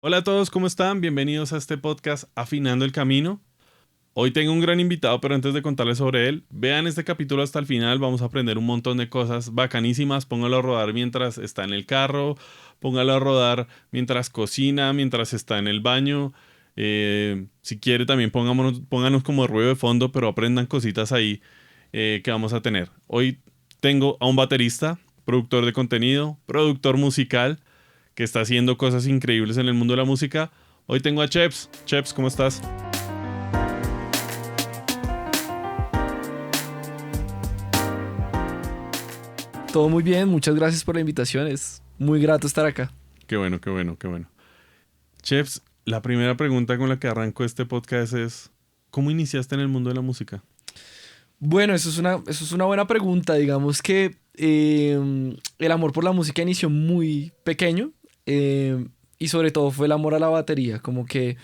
Hola a todos, ¿cómo están? Bienvenidos a este podcast Afinando el Camino. Hoy tengo un gran invitado, pero antes de contarles sobre él, vean este capítulo hasta el final, vamos a aprender un montón de cosas bacanísimas. Póngalo a rodar mientras está en el carro, póngalo a rodar mientras cocina, mientras está en el baño. Si quiere también pónganos como ruido de fondo, pero aprendan cositas ahí que vamos a tener. Hoy tengo a un baterista, productor de contenido, productor musical que está haciendo cosas increíbles en el mundo de la música. Hoy tengo a Cheps. Cheps, ¿cómo estás? Todo muy bien, muchas gracias por la invitación, es muy grato estar acá. Qué bueno, qué bueno, qué bueno. Cheps, la primera pregunta con la que arranco este podcast es, ¿cómo iniciaste en el mundo de la música? Bueno, eso es una buena pregunta. Digamos que el amor por la música inició muy pequeño y sobre todo fue el amor a la batería. Como que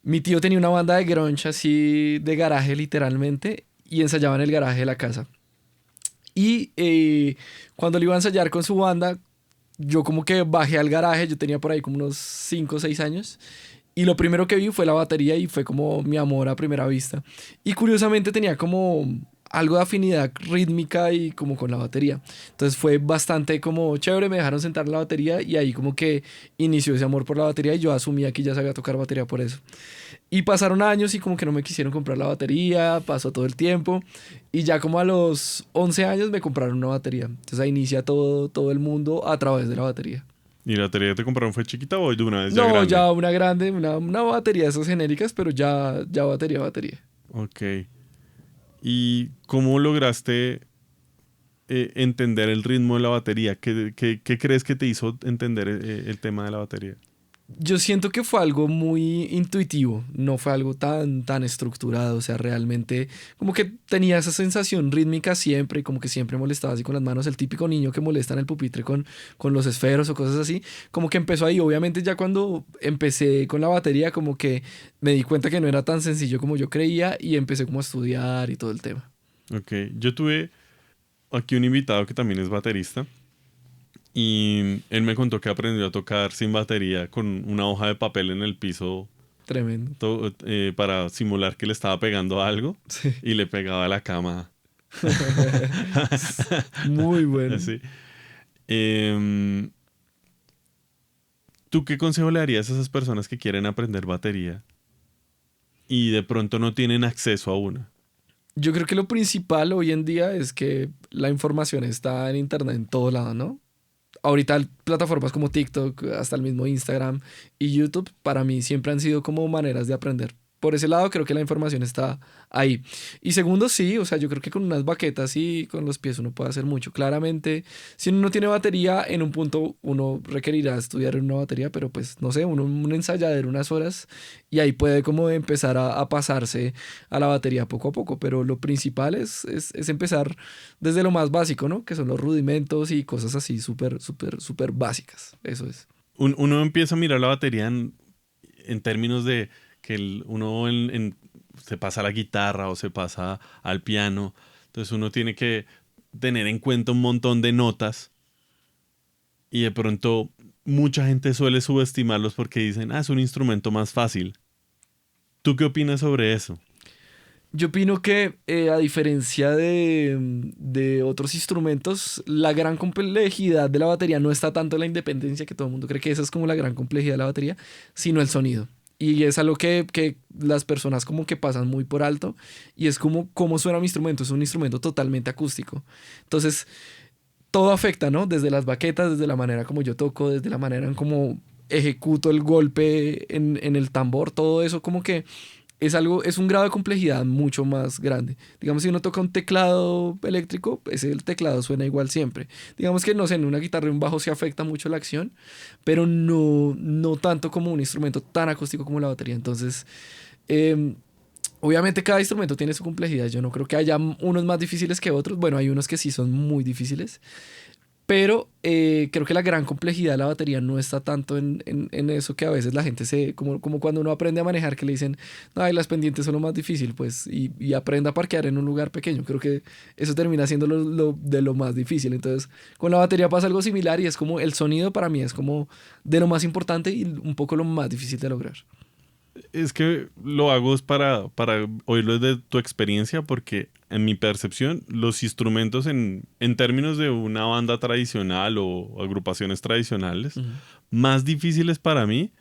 mi tío tenía una banda de grunge así de garaje literalmente y ensayaba en el garaje de la casa. Y cuando le iba a ensayar con su banda, yo como que bajé al garaje, yo tenía por ahí como unos 5 o 6 años. Y lo primero que vi fue la batería y fue como mi amor a primera vista. Y curiosamente tenía como algo de afinidad rítmica y como con la batería. Entonces fue bastante como chévere, me dejaron sentar en la batería y ahí como que inició ese amor por la batería y yo asumía que ya sabía tocar batería por eso. Y pasaron años y como que no me quisieron comprar la batería, pasó todo el tiempo y ya como a los 11 años me compraron una batería. Entonces ahí inicia todo el mundo a través de la batería. ¿Y la batería que te compraron fue chiquita o de una vez ya No, grande? ya una grande, una batería de esas genéricas, pero ya batería. Ok. ¿Y cómo lograste entender el ritmo de la batería? ¿Qué crees que te hizo entender el tema de la batería? Yo siento que fue algo muy intuitivo, no fue algo tan estructurado, o sea, realmente como que tenía esa sensación rítmica siempre, y como que siempre molestaba así con las manos, el típico niño que molesta en el pupitre con los esferos o cosas así, como que empezó ahí, obviamente ya cuando empecé con la batería como que me di cuenta que no era tan sencillo como yo creía y empecé como a estudiar y todo el tema. Ok, yo tuve aquí un invitado que también es baterista. Y él me contó que aprendió a tocar sin batería con una hoja de papel en el piso Tremendo. para simular que le estaba pegando algo Sí. y le pegaba a la cama. Muy bueno. Así. Em, ¿Tú qué consejo le darías a esas personas que quieren aprender batería y de pronto no tienen acceso a una? Yo creo que lo principal hoy en día es que la información está en internet en todo lado, ¿no? Ahorita plataformas como TikTok, hasta el mismo Instagram y YouTube, para mí siempre han sido como maneras de aprender. Por ese lado creo que la información está ahí. Y segundo, sí, o sea, yo creo que con unas baquetas y con los pies uno puede hacer mucho. Claramente, si uno no tiene batería, en un punto uno requerirá estudiar en una batería, pero pues no sé, uno un ensayadero unas horas y ahí puede como empezar a pasarse a la batería poco a poco. Pero lo principal es empezar desde lo más básico, ¿no? Que son los rudimentos y cosas así súper básicas. Eso es. Uno empieza a mirar la batería en términos de que uno se pasa a la guitarra o se pasa al piano. Entonces uno tiene que tener en cuenta un montón de notas y de pronto mucha gente suele subestimarlos porque dicen, es un instrumento más fácil. ¿Tú qué opinas sobre eso? Yo opino que a diferencia de otros instrumentos, la gran complejidad de la batería no está tanto en la independencia, que todo el mundo cree que esa es como la gran complejidad de la batería, sino el sonido. Y es algo que las personas como que pasan muy por alto y es como cómo suena mi instrumento, es un instrumento totalmente acústico. Entonces, todo afecta, ¿no? Desde las baquetas, desde la manera como yo toco, desde la manera en cómo ejecuto el golpe en el tambor, todo eso como que es algo, es un grado de complejidad mucho más grande. Digamos, si uno toca un teclado eléctrico, ese el teclado suena igual siempre. Digamos que, no sé, en una guitarra y un bajo se afecta mucho la acción, pero no tanto como un instrumento tan acústico como la batería. Entonces, eh, obviamente cada instrumento tiene su complejidad. Yo no creo que haya unos más difíciles que otros. Bueno, hay unos que sí son muy difíciles, Pero creo que la gran complejidad de la batería no está tanto en eso que a veces la gente como cuando uno aprende a manejar, que le dicen, no, ay, las pendientes son lo más difícil, pues, y aprenda a parquear en un lugar pequeño. Creo que eso termina siendo de lo más difícil. Entonces, con la batería pasa algo similar y es como el sonido para mí es como de lo más importante y un poco lo más difícil de lograr. Es que lo hago es para oírlo de tu experiencia, porque en mi percepción, los instrumentos en términos de una banda tradicional o agrupaciones tradicionales, Ujú. más difíciles para mí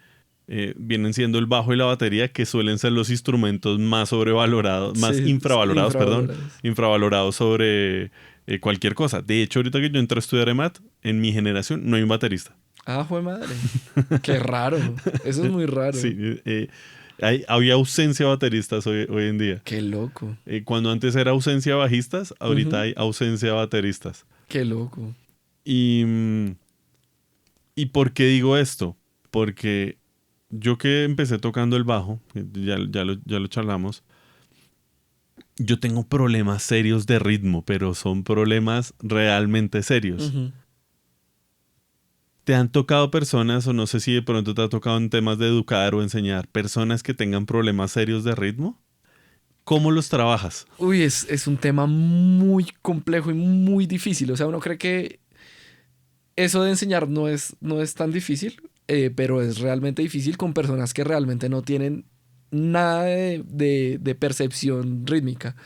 vienen siendo el bajo y la batería, que suelen ser los instrumentos más sobrevalorados, más Sí, infravalorados, perdón, infravalorados. infravalorados sobre cualquier cosa. De hecho, ahorita que yo entré a estudiar EMAT, en mi generación no hay un baterista. Ah, jue madre. Qué raro. Eso es muy Sí, raro. había ausencia de bateristas hoy en día. Qué loco. Cuando antes era ausencia de bajistas, ahorita Ujú. hay ausencia de bateristas. Qué loco. Y, ¿y por qué digo esto? Porque yo que empecé tocando el bajo, ya lo charlamos, yo tengo problemas serios de ritmo, pero son problemas realmente serios. Ujú. ¿Te han tocado personas, o no sé si de pronto te ha tocado en temas de educar o enseñar, personas que tengan problemas serios de ritmo? ¿Cómo los trabajas? Uy, es un tema muy complejo y muy difícil. O sea, uno cree que eso de enseñar no es tan difícil, pero es realmente difícil con personas que realmente no tienen nada de percepción rítmica.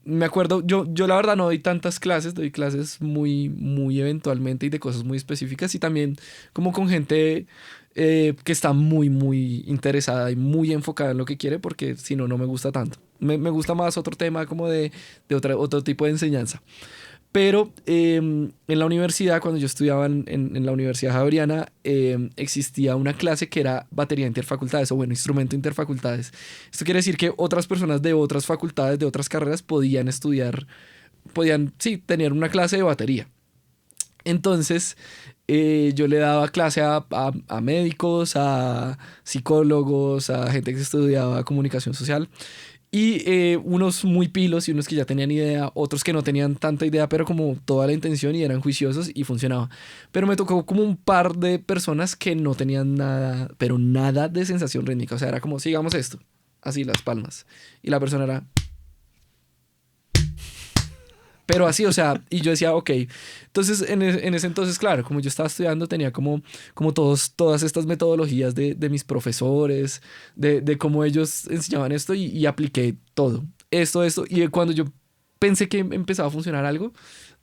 Me acuerdo, yo la verdad no doy tantas clases, doy clases muy eventualmente y de cosas muy específicas y también como con gente que está muy interesada y muy enfocada en lo que quiere porque si no, no me gusta tanto. Me gusta más otro tema como de otro tipo de enseñanza. Pero en la universidad, cuando yo estudiaba en la Universidad Javeriana, existía una clase que era batería interfacultades o bueno, instrumento interfacultades. Esto quiere decir que otras personas de otras facultades, de otras carreras, podían estudiar, podían, sí, tener una clase de batería. Entonces, yo le daba clase a médicos, a psicólogos, a gente que estudiaba comunicación social. Y unos muy pilos y unos que ya tenían idea, otros que no tenían tanta idea, pero como toda la intención y eran juiciosos y funcionaba. Pero me tocó como un par de personas que no tenían nada, pero nada de sensación rítmica. O sea, era como, sigamos esto, así las palmas. Y la persona era, pero así, o sea, y yo decía, ok. Entonces, en ese entonces, claro, como yo estaba estudiando, tenía como todas estas metodologías de mis profesores, de cómo ellos enseñaban esto y apliqué todo. Esto. Y cuando yo pensé que empezaba a funcionar algo,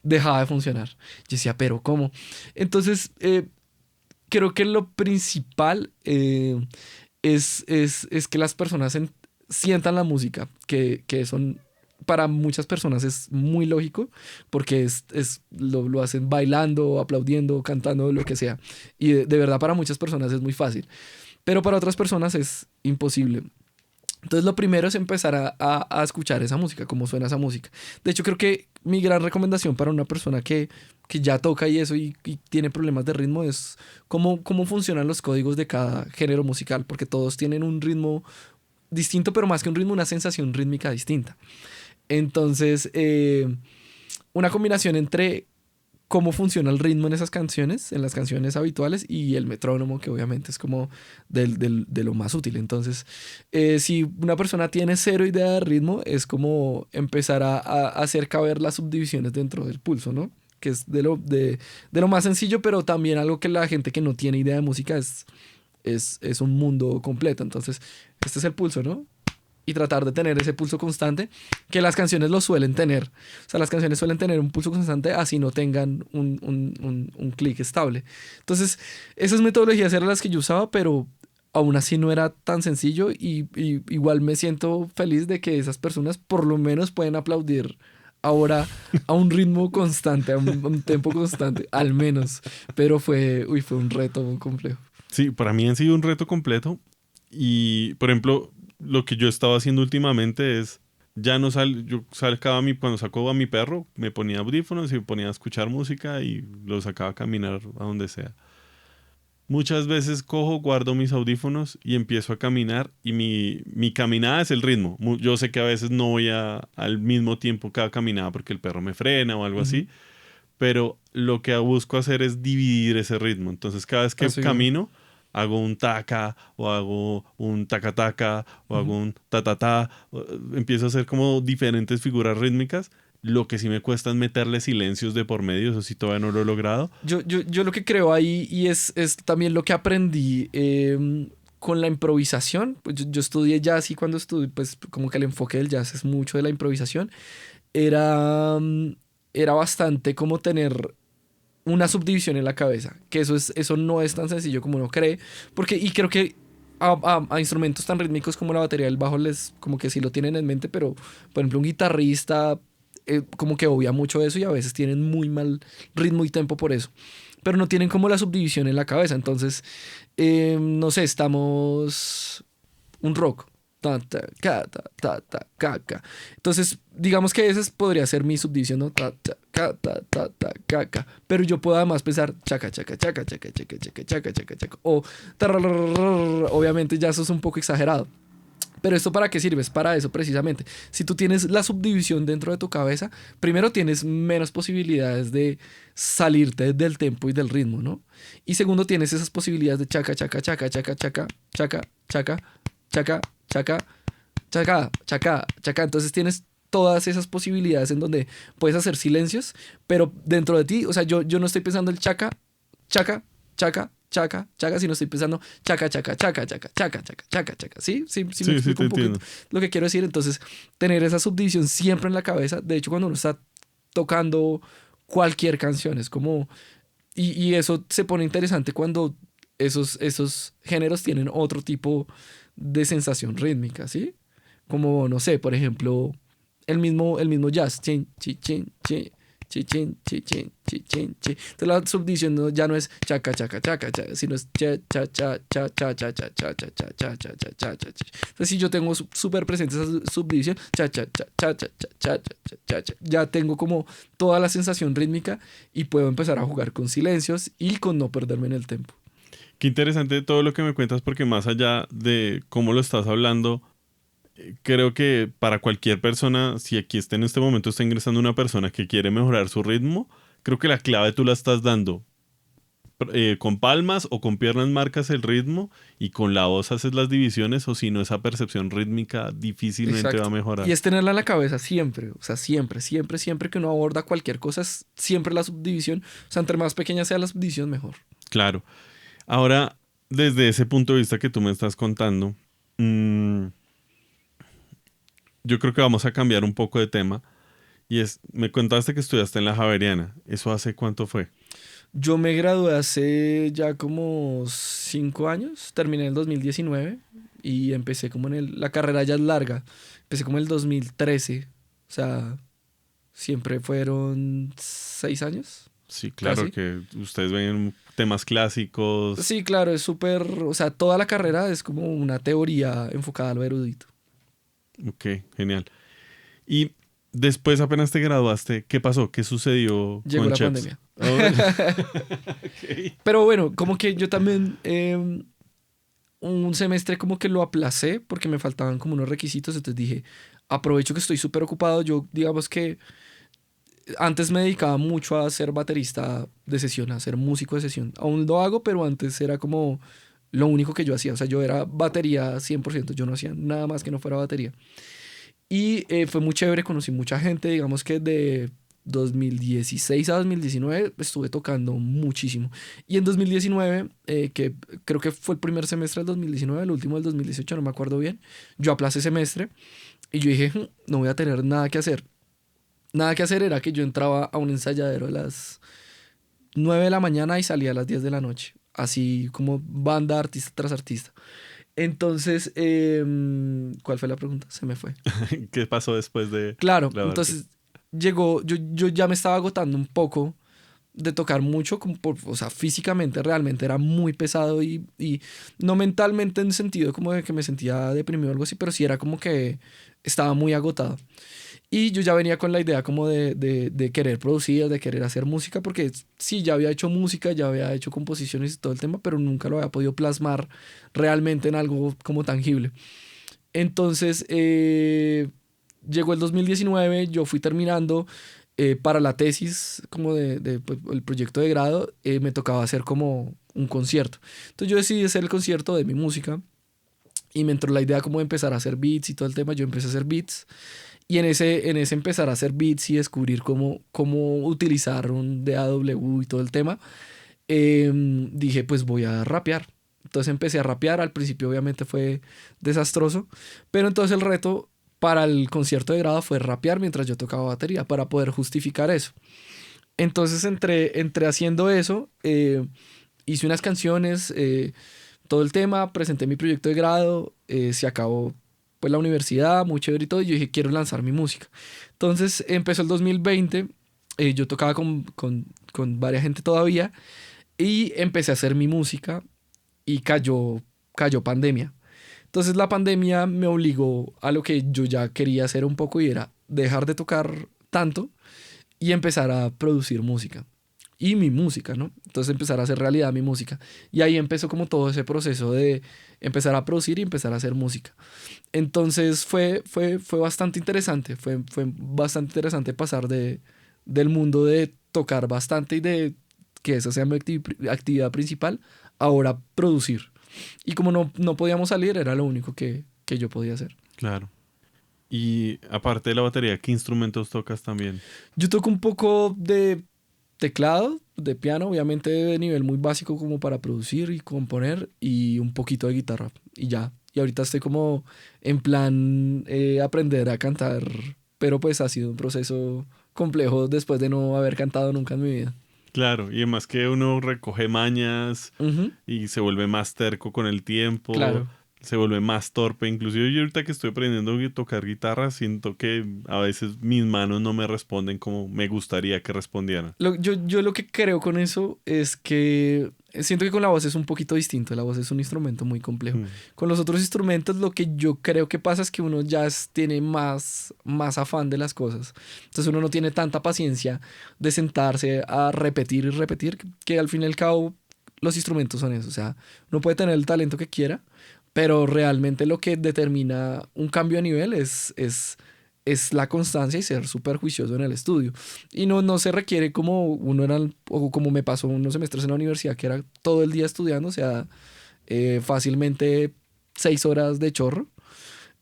dejaba de funcionar. Yo decía, pero ¿cómo? Entonces, creo que lo principal es que las personas sientan la música, que son para muchas personas es muy lógico porque lo hacen bailando, aplaudiendo, cantando, lo que sea. Y de verdad para muchas personas es muy fácil, pero para otras personas es imposible. Entonces lo primero es empezar a escuchar esa música, cómo suena esa música. De hecho creo que mi gran recomendación para una persona que ya toca y eso y tiene problemas de ritmo es cómo funcionan los códigos de cada género musical, porque todos tienen un ritmo distinto, pero más que un ritmo, una sensación rítmica distinta. Entonces, una combinación entre cómo funciona el ritmo en esas canciones, en las canciones habituales, y el metrónomo, que obviamente es como de lo más útil. Entonces, si una persona tiene cero idea de ritmo, es como empezar a hacer caber las subdivisiones dentro del pulso, ¿no? Que es de lo más sencillo, pero también algo que la gente que no tiene idea de música es un mundo completo. Entonces, este es el pulso, ¿no? Y tratar de tener ese pulso constante, que las canciones lo suelen tener. O sea, las canciones suelen tener un pulso constante así no tengan un clic estable. Entonces, esas metodologías eran las que yo usaba, pero aún así no era tan sencillo y igual me siento feliz de que esas personas por lo menos pueden aplaudir ahora a un ritmo constante, a un tempo constante, al menos. Pero fue un reto muy complejo. Sí, para mí han sido un reto completo. Y, por ejemplo, lo que yo estaba haciendo últimamente es, ya no yo sacaba cuando sacó a mi perro, me ponía audífonos y me ponía a escuchar música y lo sacaba a caminar a donde sea. Muchas veces cojo, guardo mis audífonos y empiezo a caminar y mi caminada es el ritmo. Yo sé que a veces no voy al mismo tiempo cada caminada porque el perro me frena o algo Ujú. así, pero lo que busco hacer es dividir ese ritmo. Entonces cada vez que Así. camino, hago un taca, o hago un taca-taca, o hago un ta-ta-ta. Empiezo a hacer como diferentes figuras rítmicas. Lo que sí me cuesta es meterle silencios de por medio, eso sí todavía no lo he logrado. Yo lo que creo ahí, y es también lo que aprendí con la improvisación, pues yo estudié jazz y cuando estudié, pues como que el enfoque del jazz es mucho de la improvisación, era, era bastante como tener una subdivisión en la cabeza, que eso no es tan sencillo como uno cree, porque, y creo que a instrumentos tan rítmicos como la batería del bajo les como que sí lo tienen en mente, pero por ejemplo un guitarrista como que obvia mucho eso y a veces tienen muy mal ritmo y tempo por eso, pero no tienen como la subdivisión en la cabeza, entonces no sé, estamos un rock. Ta, ta, ca, ta, ta, ta, ca, ca. Entonces, digamos que esa podría ser mi subdivisión, ¿no? Ta, ta, ca, ta, ta, ta, ca, ca. Pero yo puedo además pensar chaca, chaca, chaca, chaca, chaca, chaca, chaca, chaca, chaca. O tararararrar. Obviamente ya eso es un poco exagerado. Pero ¿esto para qué sirve? Es para eso precisamente. Si tú tienes la subdivisión dentro de tu cabeza, primero tienes menos posibilidades de salirte del tempo y del ritmo, ¿no? Y segundo, tienes esas posibilidades de chaca, chaca, chaca, chaca, chaca, chaca, chaca, chaca, chaca, chaca, chaca, chaca. Entonces tienes todas esas posibilidades en donde puedes hacer silencios, pero dentro de ti, o sea, yo no estoy pensando el chaca, chaca, chaca, chaca, chaca, sino estoy pensando chaca, chaca, chaca, chaca, chaca, chaca, chaca, chaca. ¿Sí? Sí, sí me Sí, sí, explico te un poco entiendo. lo que quiero decir. Entonces, tener esa subdivisión siempre en la cabeza. De hecho, cuando uno está tocando cualquier canción, es como... Y eso se pone interesante cuando esos géneros tienen otro tipo de sensación rítmica, ¿sí? Como, no sé, por ejemplo, el mismo jazz. Chin, chi, chin, chi, chi, chin, chi, chin, chi, chin, chi. Entonces la subdivisión ya no es chaca, chaca, chaca, chaca, sino es cha, cha, cha, cha, cha, cha, cha, cha, cha, cha, cha, cha, cha, cha, cha, cha. Entonces si yo tengo súper presente esa subdivisión, cha, cha, cha, cha, cha, cha, cha, cha, cha, cha, ya tengo como toda la sensación rítmica y puedo empezar a jugar con silencios y con no perderme en el tempo. Qué interesante todo lo que me cuentas porque más allá de cómo lo estás hablando, creo que para cualquier persona, si aquí está en este momento, está ingresando una persona que quiere mejorar su ritmo, creo que la clave tú la estás dando. Con palmas o con piernas marcas el ritmo y con la voz haces las divisiones o si no esa percepción rítmica difícilmente va a Exacto. Y mejorar. es tenerla en la cabeza siempre, o sea, siempre, siempre, siempre que uno aborda cualquier cosa, es siempre la subdivisión. O sea, entre más pequeña sea la subdivisión, mejor. Claro. Ahora, desde ese punto de vista que tú me estás contando, mm, yo creo que vamos a cambiar un poco de tema. Y es, me contaste que estudiaste en la Javeriana. ¿Eso hace cuánto fue? Yo me gradué hace ya como 5 años, terminé en el 2019 y empecé como la carrera ya es larga, empecé como en el 2013, o sea, siempre fueron 6 años, Sí, claro casi. que ustedes ven temas clásicos. Sí, claro, es súper, o sea, toda la carrera es como una teoría enfocada a lo erudito. Ok, genial. Y después apenas te graduaste, ¿qué pasó? ¿Qué sucedió Llegó con la Cheps? pandemia. Oh, ok. Pero bueno, como que yo también un semestre como que lo aplacé porque me faltaban como unos requisitos, entonces dije, aprovecho que estoy súper ocupado, yo digamos que antes me dedicaba mucho a ser baterista de sesión, a ser músico de sesión, aún lo hago, pero antes era como lo único que yo hacía, o sea, yo era batería 100%, yo no hacía nada más que no fuera batería. Y fue muy chévere, conocí mucha gente, digamos que de 2016 a 2019 estuve tocando muchísimo. Y en 2019, que creo que fue el primer semestre del 2019, el último del 2018, no me acuerdo bien, yo aplacé semestre y yo dije, No voy a tener nada que hacer". Nada que hacer era que yo entraba a un ensayadero a las 9 de la mañana y salía a las 10 de la noche, así como banda, artista tras artista. Entonces, ¿cuál fue la pregunta? Se me fue. ¿Qué pasó después de Claro, graduarte? entonces yo ya me estaba agotando un poco de tocar mucho, como o sea, físicamente realmente era muy pesado y no mentalmente en el sentido como de que me sentía deprimido o algo así, pero sí era como que estaba muy agotado. Y yo ya venía con la idea como de querer producir, de querer hacer música, porque sí, ya había hecho música, ya había hecho composiciones y todo el tema, pero nunca lo había podido plasmar realmente en algo como tangible. Entonces, llegó el 2019, yo fui terminando para la tesis, como pues, el proyecto de grado, me tocaba hacer como un concierto. Entonces yo decidí hacer el concierto de mi música y me entró la idea como de empezar a hacer beats y todo el tema. Yo empecé a hacer beats y en ese empezar a hacer beats y descubrir cómo utilizar un DAW y todo el tema, dije, pues voy a rapear. Entonces empecé a rapear. Al principio obviamente fue desastroso, pero entonces el reto para el concierto de grado fue rapear mientras yo tocaba batería para poder justificar eso. Entonces entre haciendo eso, hice unas canciones, todo el tema, presenté mi proyecto de grado, se acabó pues la universidad, muy chévere y todo, y yo dije, quiero lanzar mi música. Entonces empezó el 2020, yo tocaba con varias gente todavía, y empecé a hacer mi música, y cayó pandemia. Entonces la pandemia me obligó a lo que yo ya quería hacer un poco y era dejar de tocar tanto y empezar a producir música. Y mi música, ¿no? Entonces empezar a hacer realidad mi música. Y ahí empezó como todo ese proceso de empezar a producir y empezar a hacer música. Entonces fue bastante interesante. Fue bastante interesante pasar del mundo de tocar bastante y de que esa sea mi actividad principal, ahora producir. Y como no podíamos salir, era lo único que yo podía hacer. Claro. Y aparte de la batería, ¿qué instrumentos tocas también? Yo toco un poco de teclado, de piano, obviamente de nivel muy básico como para producir y componer, y un poquito de guitarra, y ya. Y ahorita estoy como en plan aprender a cantar, pero pues ha sido un proceso complejo después de no haber cantado nunca en mi vida. Claro, y además que uno recoge mañas Ujú, y se vuelve más terco con el tiempo, claro. se vuelve más torpe. Inclusive yo ahorita que estoy aprendiendo a tocar guitarra, siento que a veces mis manos no me responden como me gustaría que respondieran. Yo lo que creo con eso es que siento que con la voz es un poquito distinto. La voz es un instrumento muy complejo. Mm, Con los otros instrumentos lo que yo creo que pasa es que uno ya tiene más afán de las cosas. Entonces uno no tiene tanta paciencia de sentarse a repetir y repetir, que al fin y al cabo los instrumentos son eso. O sea, uno puede tener el talento que quiera, pero realmente lo que determina un cambio de nivel es la constancia y ser súper juicioso en el estudio. Y no se requiere como uno era, o como me pasó unos semestres en la universidad, que era todo el día estudiando, o sea, fácilmente 6 horas de chorro,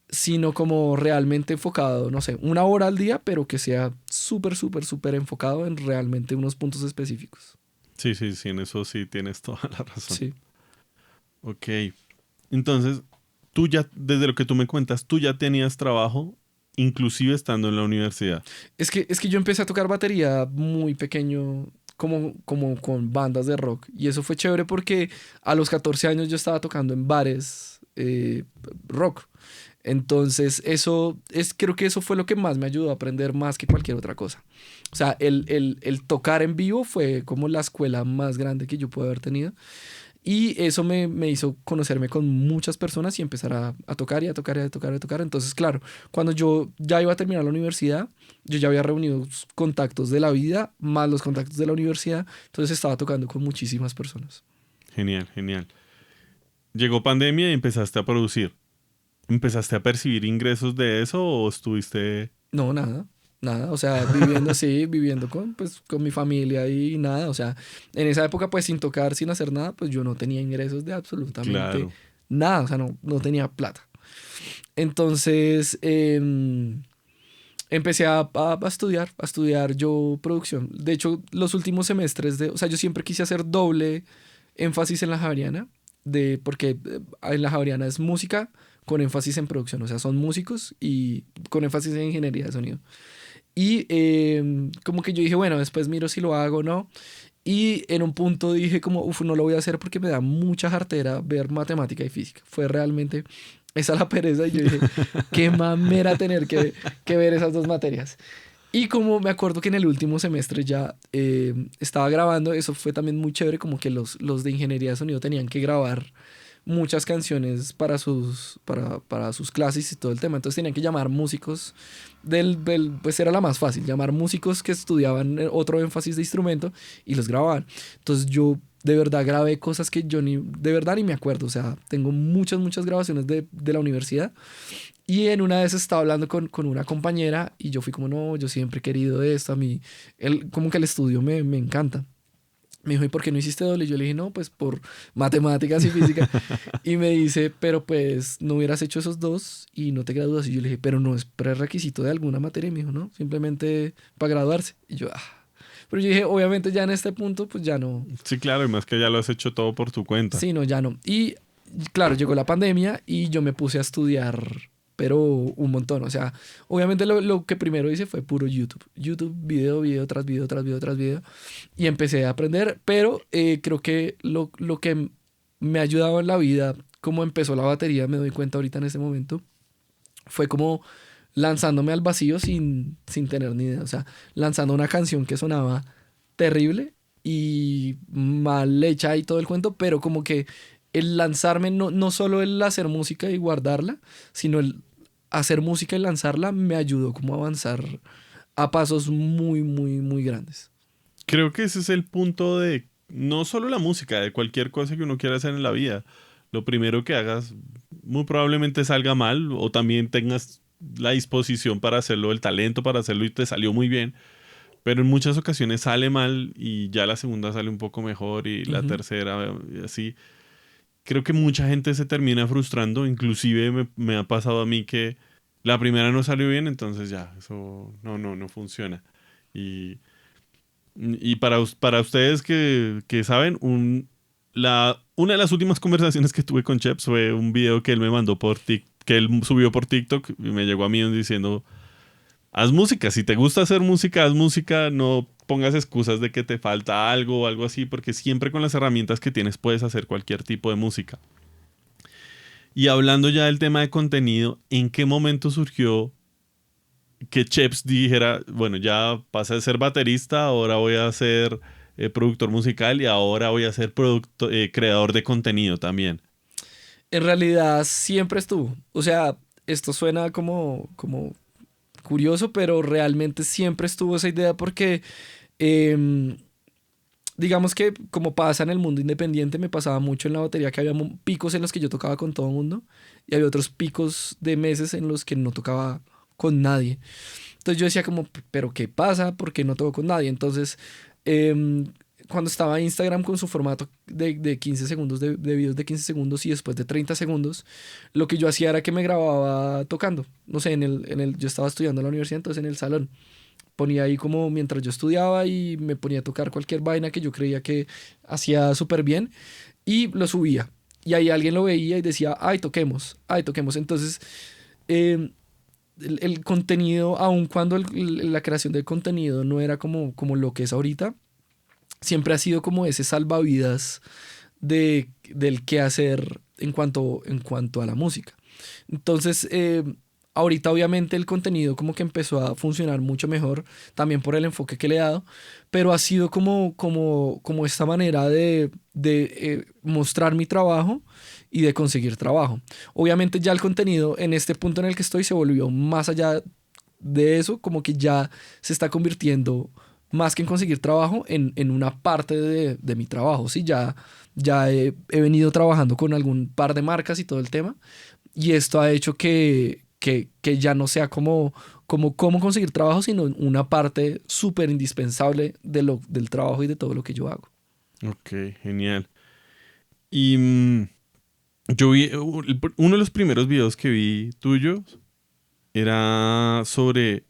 sino como realmente enfocado, no sé, 1 hora al día, pero que sea súper, súper, súper enfocado en realmente unos puntos específicos. sí, sí, sí, en eso sí tienes toda la razón. Sí. Ok, entonces tú ya, desde lo que tú me cuentas, tú ya tenías trabajo, inclusive estando en la universidad. Es que yo empecé a tocar batería muy pequeño, como con bandas de rock. Y eso fue chévere porque a los 14 años yo estaba tocando en bares rock. Entonces, creo que eso fue lo que más me ayudó a aprender más que cualquier otra cosa. O sea, el tocar en vivo fue como la escuela más grande que yo pude haber tenido. Y eso me hizo conocerme con muchas personas y empezar a tocar y a tocar y a tocar y a tocar. Entonces, claro, cuando yo ya iba a terminar la universidad, yo ya había reunido contactos de la vida más los contactos de la universidad. Entonces estaba tocando con muchísimas personas. Genial, genial. Llegó pandemia y empezaste a producir. ¿Empezaste a percibir ingresos de eso o estuviste... No, nada, nada. O sea, viviendo así, viviendo con mi familia y nada. O sea, en esa época, pues sin tocar, sin hacer nada, pues yo no tenía ingresos de absolutamente Claro, nada. O sea, no tenía plata. Entonces, empecé a estudiar yo producción. De hecho, los últimos semestres o sea, yo siempre quise hacer doble énfasis en la Javeriana, porque en la Javeriana es música con énfasis en producción. O sea, son músicos y con énfasis en ingeniería de sonido. Y como que yo dije, bueno, después miro si lo hago o no. Y en un punto dije como, uff, no lo voy a hacer porque me da mucha jartera ver matemática y física. Fue realmente esa la pereza y yo dije, qué mamera tener que ver esas dos materias. Y como me acuerdo que en el último semestre ya estaba grabando, eso fue también muy chévere, como que los de ingeniería de sonido tenían que grabar muchas canciones para sus clases y todo el tema. Entonces tenían que llamar músicos pues era la más fácil, llamar músicos que estudiaban otro énfasis de instrumento y los grababan. Entonces yo de verdad grabé cosas que yo de verdad ni me acuerdo. O sea, tengo muchas grabaciones de la universidad Y en una vez estaba hablando con una compañera y yo fui como, no, yo siempre he querido esto, a mí, como que el estudio me encanta. Me dijo, ¿y por qué no hiciste doble? Yo le dije, no, pues por matemáticas y física. Y me dice, pero pues no hubieras hecho esos dos y no te gradúas. Y yo le dije, pero no es prerequisito de alguna materia. Y me dijo, no, simplemente para graduarse. Y yo, ah. Pero yo dije, obviamente ya en este punto, pues ya no. Sí, claro, y más que ya lo has hecho todo por tu cuenta. Sí, no, ya no. Y claro, llegó la pandemia y yo me puse a estudiar, pero un montón. O sea, obviamente lo que primero hice fue puro YouTube. YouTube, video, video tras video, tras video, tras video. Y empecé a aprender, pero creo que lo que me ha ayudado en la vida, como empezó la batería, me doy cuenta ahorita en este momento, fue como lanzándome al vacío sin tener ni idea. O sea, lanzando una canción que sonaba terrible y mal hecha y todo el cuento, pero como que el lanzarme, no solo el hacer música y guardarla, sino el hacer música y lanzarla me ayudó como a avanzar a pasos muy, muy, muy grandes. Creo que ese es el punto de no solo la música, de cualquier cosa que uno quiera hacer en la vida. Lo primero que hagas muy probablemente salga mal o también tengas la disposición para hacerlo, el talento para hacerlo y te salió muy bien. Pero en muchas ocasiones sale mal y ya la segunda sale un poco mejor y la Ujú. tercera y así. Creo que mucha gente se termina frustrando, inclusive me ha pasado a mí que la primera no salió bien, entonces ya, eso no funciona. Y, y para ustedes que saben, una de las últimas conversaciones que tuve con Cheps fue un video que él me mandó que él subió por TikTok y me llegó a mí diciendo, haz música, si te gusta hacer música, haz música, no pongas excusas de que te falta algo o algo así, porque siempre con las herramientas que tienes puedes hacer cualquier tipo de música. Y hablando ya del tema de contenido, ¿en qué momento surgió que Cheps dijera, bueno, ya pasé de ser baterista, ahora voy a ser productor musical y ahora voy a ser creador de contenido también? En realidad siempre estuvo. O sea, esto suena como curioso, pero realmente siempre estuvo esa idea porque em, digamos que como pasa en el mundo independiente, me pasaba mucho en la batería que había picos en los que yo tocaba con todo el mundo y había otros picos de meses en los que no tocaba con nadie. Entonces yo decía como, pero ¿qué pasa? ¿Por qué no toco con nadie? Entonces, em, cuando estaba Instagram con su formato de 15 segundos, de videos de 15 segundos y después de 30 segundos, lo que yo hacía era que me grababa tocando. No sé, yo estaba estudiando en la universidad, entonces en el salón ponía ahí como mientras yo estudiaba y me ponía a tocar cualquier vaina que yo creía que hacía súper bien y lo subía. Y ahí alguien lo veía y decía, ay, toquemos, ay, toquemos. Entonces, eh, el contenido, aun cuando la creación del contenido no era como lo que es ahorita, siempre ha sido como ese salvavidas del qué hacer en cuanto a la música. Entonces, ahorita obviamente el contenido como que empezó a funcionar mucho mejor, también por el enfoque que le he dado, pero ha sido como esta manera de mostrar mi trabajo y de conseguir trabajo. Obviamente ya el contenido en este punto en el que estoy se volvió más allá de eso, como que ya se está convirtiendo más que en conseguir trabajo en una parte de mi trabajo, ¿sí? Ya he venido trabajando con algún par de marcas y todo el tema. Y esto ha hecho que ya no sea como cómo conseguir trabajo, sino una parte súper indispensable del trabajo y de todo lo que yo hago. Ok, genial. Y yo vi, uno de los primeros videos que vi tuyos era sobre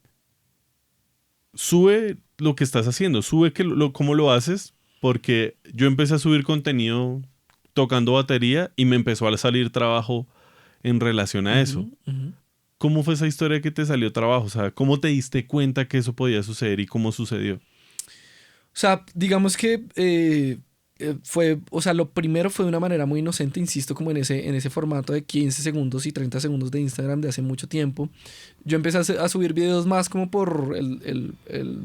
sube lo que estás haciendo, sube cómo lo haces, porque yo empecé a subir contenido tocando batería y me empezó a salir trabajo en relación a eso. Ujú, ujú. ¿Cómo fue esa historia que te salió trabajo? O sea, ¿cómo te diste cuenta que eso podía suceder y cómo sucedió? O sea, digamos que o sea, lo primero fue de una manera muy inocente, insisto, como en ese formato de 15 segundos y 30 segundos de Instagram de hace mucho tiempo. Yo empecé a subir videos más como por el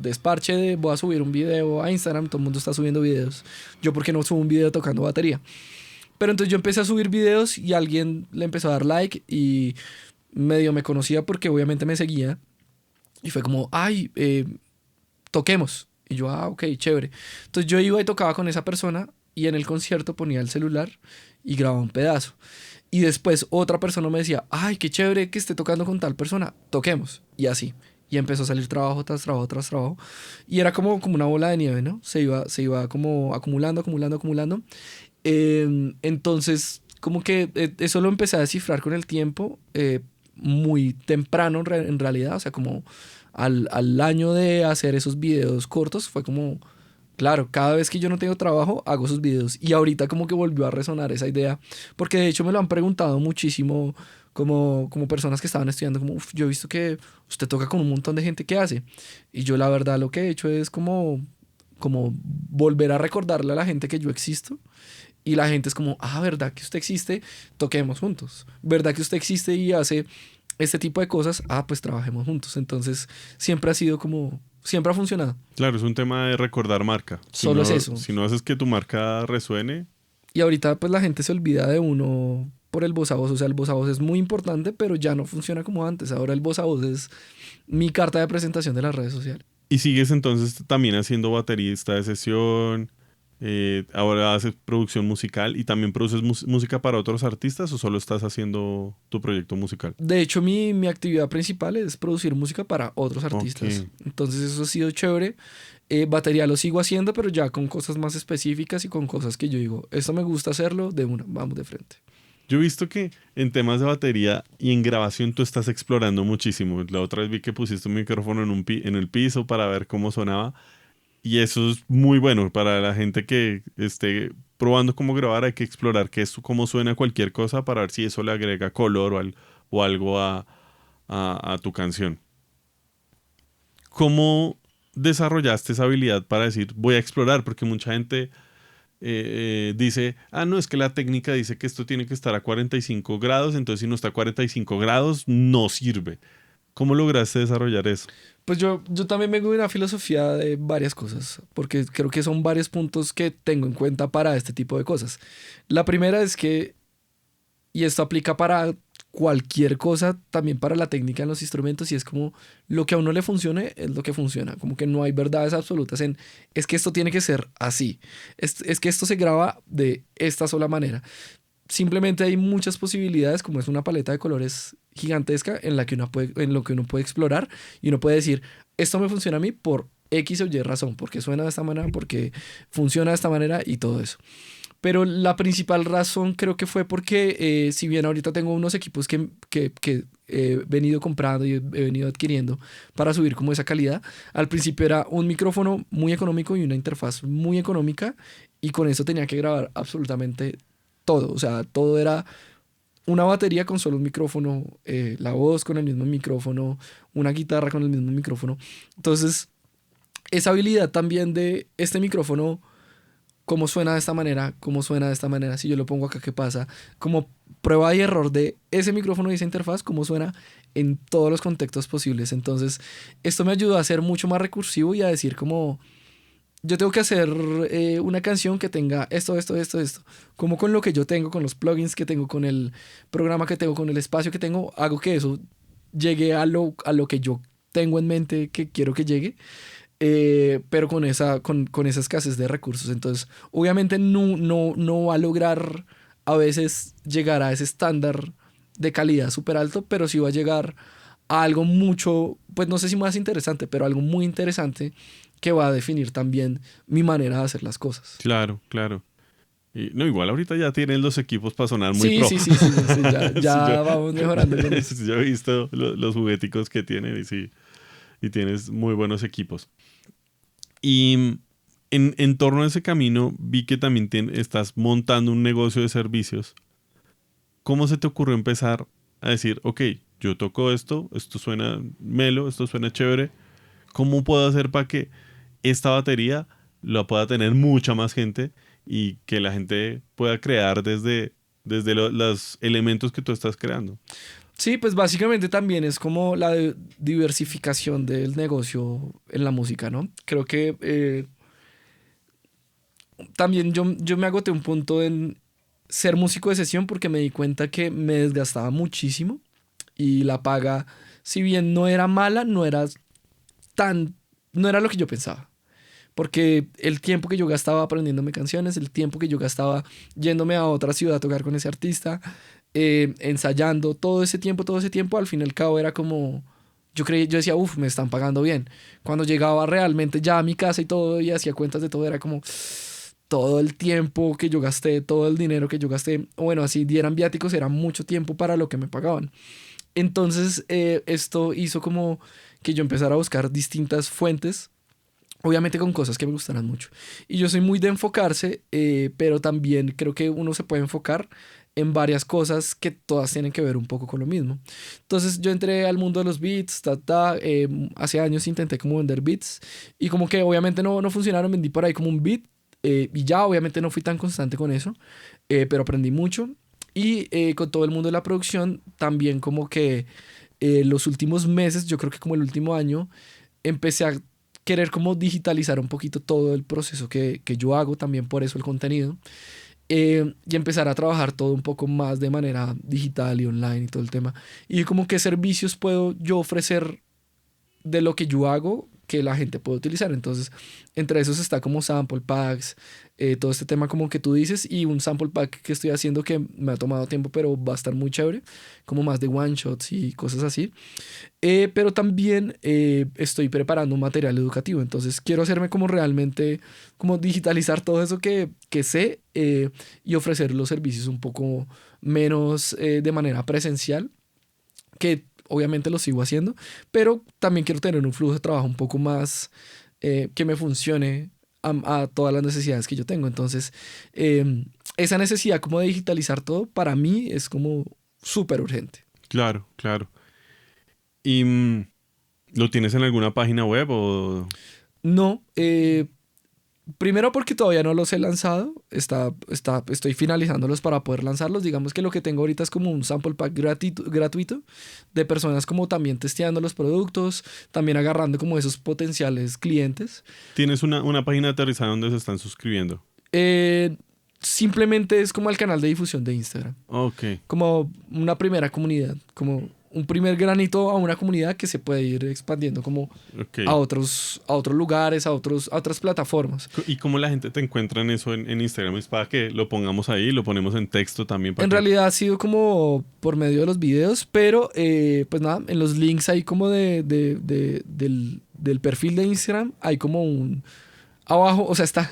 desparche de voy a subir un video a Instagram, todo el mundo está subiendo videos. Yo, ¿por qué no subo un video tocando batería? Pero entonces yo empecé a subir videos y alguien le empezó a dar like y medio me conocía porque obviamente me seguía. Y fue como, ay, toquemos. Y yo, ah, ok, chévere. Entonces yo iba y tocaba con esa persona y en el concierto ponía el celular y grababa un pedazo. Y después otra persona me decía, ay, qué chévere que esté tocando con tal persona, toquemos. Y así. Y empezó a salir trabajo tras trabajo tras trabajo. Y era como una bola de nieve, ¿no? Se iba como acumulando, acumulando, acumulando. Entonces, como que eso lo empecé a descifrar con el tiempo, muy temprano en realidad, o sea, como al año de hacer esos videos cortos, fue como, claro, cada vez que yo no tengo trabajo, hago esos videos. Y ahorita como que volvió a resonar esa idea, porque de hecho me lo han preguntado muchísimo como personas que estaban estudiando, como, "Uf, yo he visto que usted toca con un montón de gente, ¿qué hace?". Y yo la verdad lo que he hecho es como volver a recordarle a la gente que yo existo. Y la gente es como, ah, ¿verdad que usted existe? Toquemos juntos. ¿Verdad que usted existe y hace este tipo de cosas? Ah, pues trabajemos juntos. Entonces, siempre ha sido como, siempre ha funcionado. Claro, es un tema de recordar marca. Si Solo es no, eso. si no haces que tu marca resuene, Y ahorita, pues la gente se olvida de uno por el voz a voz. O sea, el voz a voz es muy importante, pero ya no funciona como antes. Ahora el voz a voz es mi carta de presentación de las redes sociales. y sigues entonces también haciendo baterista de sesión, ahora haces producción musical y también produces música para otros artistas o solo estás haciendo tu proyecto musical. De hecho, mi actividad principal es producir música para otros Ok. artistas. Entonces eso ha sido chévere. Batería lo sigo haciendo, pero ya con cosas más específicas y con cosas que yo digo, esto me gusta hacerlo, de una, vamos de frente. Yo he visto que en temas de batería y en grabación tú estás explorando muchísimo. La otra vez vi que pusiste un micrófono en el piso para ver cómo sonaba. Y eso es muy bueno para la gente que esté probando cómo grabar. Hay que explorar cómo suena cualquier cosa para ver si eso le agrega color o algo a tu canción. ¿Cómo desarrollaste esa habilidad para decir voy a explorar? Porque mucha gente dice, ah, no, es que la técnica dice que esto tiene que estar a 45 grados, entonces si no está a 45 grados, no sirve. ¿Cómo lograste desarrollar eso? Pues yo también vengo de una filosofía de varias cosas, porque creo que son varios puntos que tengo en cuenta para este tipo de cosas. La primera es que, y esto aplica para cualquier cosa, también para la técnica en los instrumentos, y es como lo que a uno le funcione es lo que funciona, como que no hay verdades absolutas en, es que esto tiene que ser así, es que esto se graba de esta sola manera. Simplemente hay muchas posibilidades, como es una paleta de colores gigantesca en lo que uno puede explorar y uno puede decir, esto me funciona a mí por X o Y razón, porque suena de esta manera, porque funciona de esta manera y todo eso. Pero la principal razón creo que fue porque si bien ahorita tengo unos equipos que he venido comprando y he venido adquiriendo para subir como esa calidad, al principio era un micrófono muy económico y una interfaz muy económica y con eso tenía que grabar absolutamente todo. O sea, todo era una batería con solo un micrófono, la voz con el mismo micrófono, una guitarra con el mismo micrófono. Entonces, esa habilidad también de este micrófono, cómo suena de esta manera, cómo suena de esta manera, si yo lo pongo acá, ¿qué pasa? Como prueba y error de ese micrófono y esa interfaz, cómo suena en todos los contextos posibles. Entonces, esto me ayudó a ser mucho más recursivo y a decir como, yo tengo que hacer una canción que tenga esto, esto, esto, esto. Como con lo que yo tengo, con los plugins que tengo, con el programa que tengo, con el espacio que tengo, hago que eso llegue a lo que yo tengo en mente que quiero que llegue, pero con esa escasez de recursos. Entonces, obviamente no va a lograr a veces llegar a ese estándar de calidad súper alto, pero sí va a llegar a algo mucho, pues no sé si más interesante, pero algo muy interesante que va a definir también mi manera de hacer las cosas. Claro, claro. Y, no, igual ahorita ya tienen los equipos para sonar muy Sí, pro. sí, sí, sí, sí, ya, Sí, ya vamos mejorando con eso. sí, yo he visto los jugueticos que tienen y sí, y tienes muy buenos equipos. Y en torno a ese camino vi que también estás montando un negocio de servicios. ¿Cómo se te ocurrió empezar a decir, ok, yo toco esto suena melo, esto suena chévere? ¿Cómo puedo hacer para que esta batería la pueda tener mucha más gente y que la gente pueda crear desde los elementos que tú estás creando? Sí, pues básicamente también es como la diversificación del negocio en la música, ¿no? Creo que también yo me agoté un punto en ser músico de sesión porque me di cuenta que me desgastaba muchísimo y la paga, si bien no era mala, tan, no era lo que yo pensaba. Porque el tiempo que yo gastaba aprendiéndome canciones, el tiempo que yo gastaba yéndome a otra ciudad a tocar con ese artista, ensayando todo ese tiempo, al fin y al cabo era como, yo decía, uff, me están pagando bien. Cuando llegaba realmente ya a mi casa y todo, y hacía cuentas de todo, era como todo el tiempo que yo gasté, todo el dinero que yo gasté, o bueno, así dieran viáticos, era mucho tiempo para lo que me pagaban. Entonces, esto hizo como que yo empezara a buscar distintas fuentes, obviamente con cosas que me gustaran mucho. Y yo soy muy de enfocarse, pero también creo que uno se puede enfocar en varias cosas que todas tienen que ver un poco con lo mismo. Entonces yo entré al mundo de los beats, hace años intenté como vender beats y como que obviamente no funcionaron, vendí por ahí como un beat, y ya obviamente no fui tan constante con eso, pero aprendí mucho. Y con todo el mundo de la producción, también como que los últimos meses, yo creo que como el último año, empecé a querer como digitalizar un poquito todo el proceso que yo hago, también por eso el contenido, y empezar a trabajar todo un poco más de manera digital y online y todo el tema. Y como qué servicios puedo yo ofrecer de lo que yo hago que la gente puede utilizar. Entonces, entre esos está como sample packs, todo este tema como que tú dices, y un sample pack que estoy haciendo que me ha tomado tiempo, pero va a estar muy chévere, como más de one shots y cosas así. Pero también estoy preparando un material educativo, entonces quiero hacerme como realmente, como digitalizar todo eso que sé, y ofrecer los servicios un poco menos de manera presencial, que obviamente lo sigo haciendo, pero también quiero tener un flujo de trabajo un poco más que me funcione a todas las necesidades que yo tengo. Entonces, esa necesidad como de digitalizar todo, para mí es como súper urgente. Claro, claro. ¿Y lo tienes en alguna página web o...? No, primero porque todavía no los he lanzado, estoy finalizándolos para poder lanzarlos. Digamos que lo que tengo ahorita es como un sample pack gratuito de personas como también testeando los productos, también agarrando como esos potenciales clientes. ¿Tienes una página aterrizada donde se están suscribiendo? Eh, Simplemente es como el canal de difusión de Instagram, Ok, como una primera comunidad, como un primer granito a una comunidad que se puede ir expandiendo como ok. a otros lugares, a otras plataformas. ¿Y cómo la gente te encuentra en eso en Instagram? Es para que lo pongamos ahí, lo ponemos en texto también para En que... realidad ha sido como por medio de los videos, pero pues nada, en los links ahí como del perfil de Instagram hay como un... Abajo, o sea, está...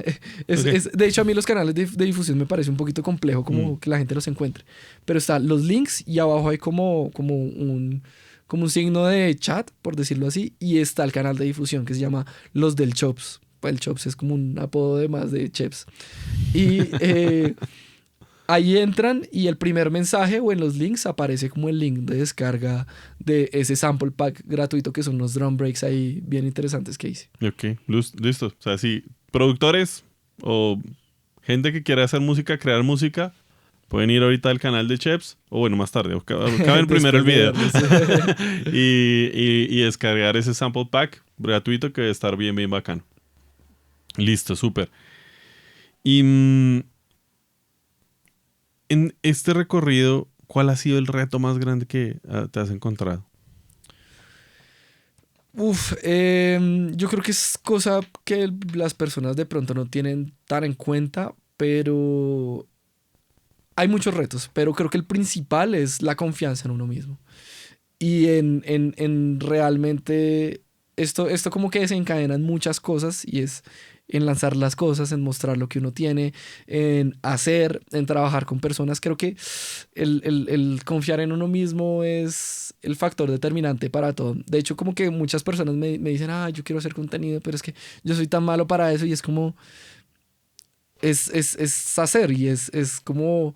Ok. De hecho, a mí los canales de difusión me parece un poquito complejo Mm, como que la gente los encuentre. Pero está los links y abajo hay como un signo de chat, por decirlo así, y está el canal de difusión que se llama Los del Chops. El Chops es como un apodo de más de Cheps. Y ahí entran y el primer mensaje o en los links aparece como el link de descarga de ese sample pack gratuito que son unos drum breaks ahí bien interesantes que hice. ok, listo. O sea, si productores o gente que quiera hacer música, crear música, pueden ir ahorita al canal de Cheps, o bueno, más tarde, o acaben primero el Después de video verlos. y descargar ese sample pack gratuito que debe estar bien, bien bacano. Listo, súper. Y en este recorrido, ¿cuál ha sido el reto más grande que te has encontrado? Uf, yo creo que es cosa que las personas de pronto no tienen tan en cuenta, pero hay muchos retos, pero creo que el principal es la confianza en uno mismo. Y en realmente esto como que desencadena muchas cosas y es en lanzar las cosas, en mostrar lo que uno tiene, en hacer, en trabajar con personas. Creo que el confiar en uno mismo es el factor determinante para todo. De hecho, como que muchas personas me dicen, ah, yo quiero hacer contenido, pero es que yo soy tan malo para eso y es como, es hacer y es como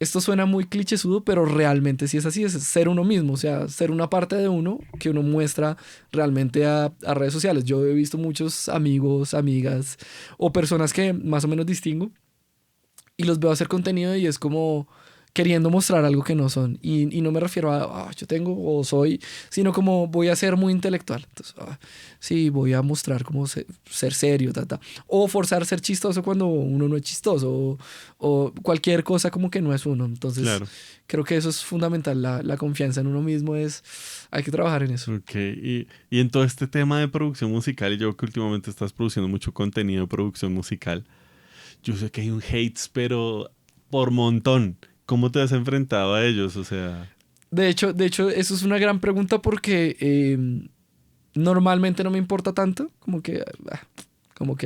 esto suena muy clichésudo, pero realmente sí es así, es ser uno mismo, o sea, ser una parte de uno que uno muestra realmente a redes sociales. Yo he visto muchos amigos, amigas o personas que más o menos distingo y los veo hacer contenido y es como queriendo mostrar algo que no son. Y no me refiero a yo tengo o soy, sino como voy a ser muy intelectual. Entonces, sí, voy a mostrar como ser serio, ta, ta. O forzar ser chistoso cuando uno no es chistoso. O cualquier cosa como que no es uno. Entonces, Claro. creo que eso es fundamental. La confianza en uno mismo es... Hay que trabajar en eso. Ok, y en todo este tema de producción musical, y yo que últimamente estás produciendo mucho contenido de producción musical, yo sé que hay un hates, pero por montón. cómo te has enfrentado a ellos? O sea... De hecho, eso es una gran pregunta porque normalmente no me importa tanto, como que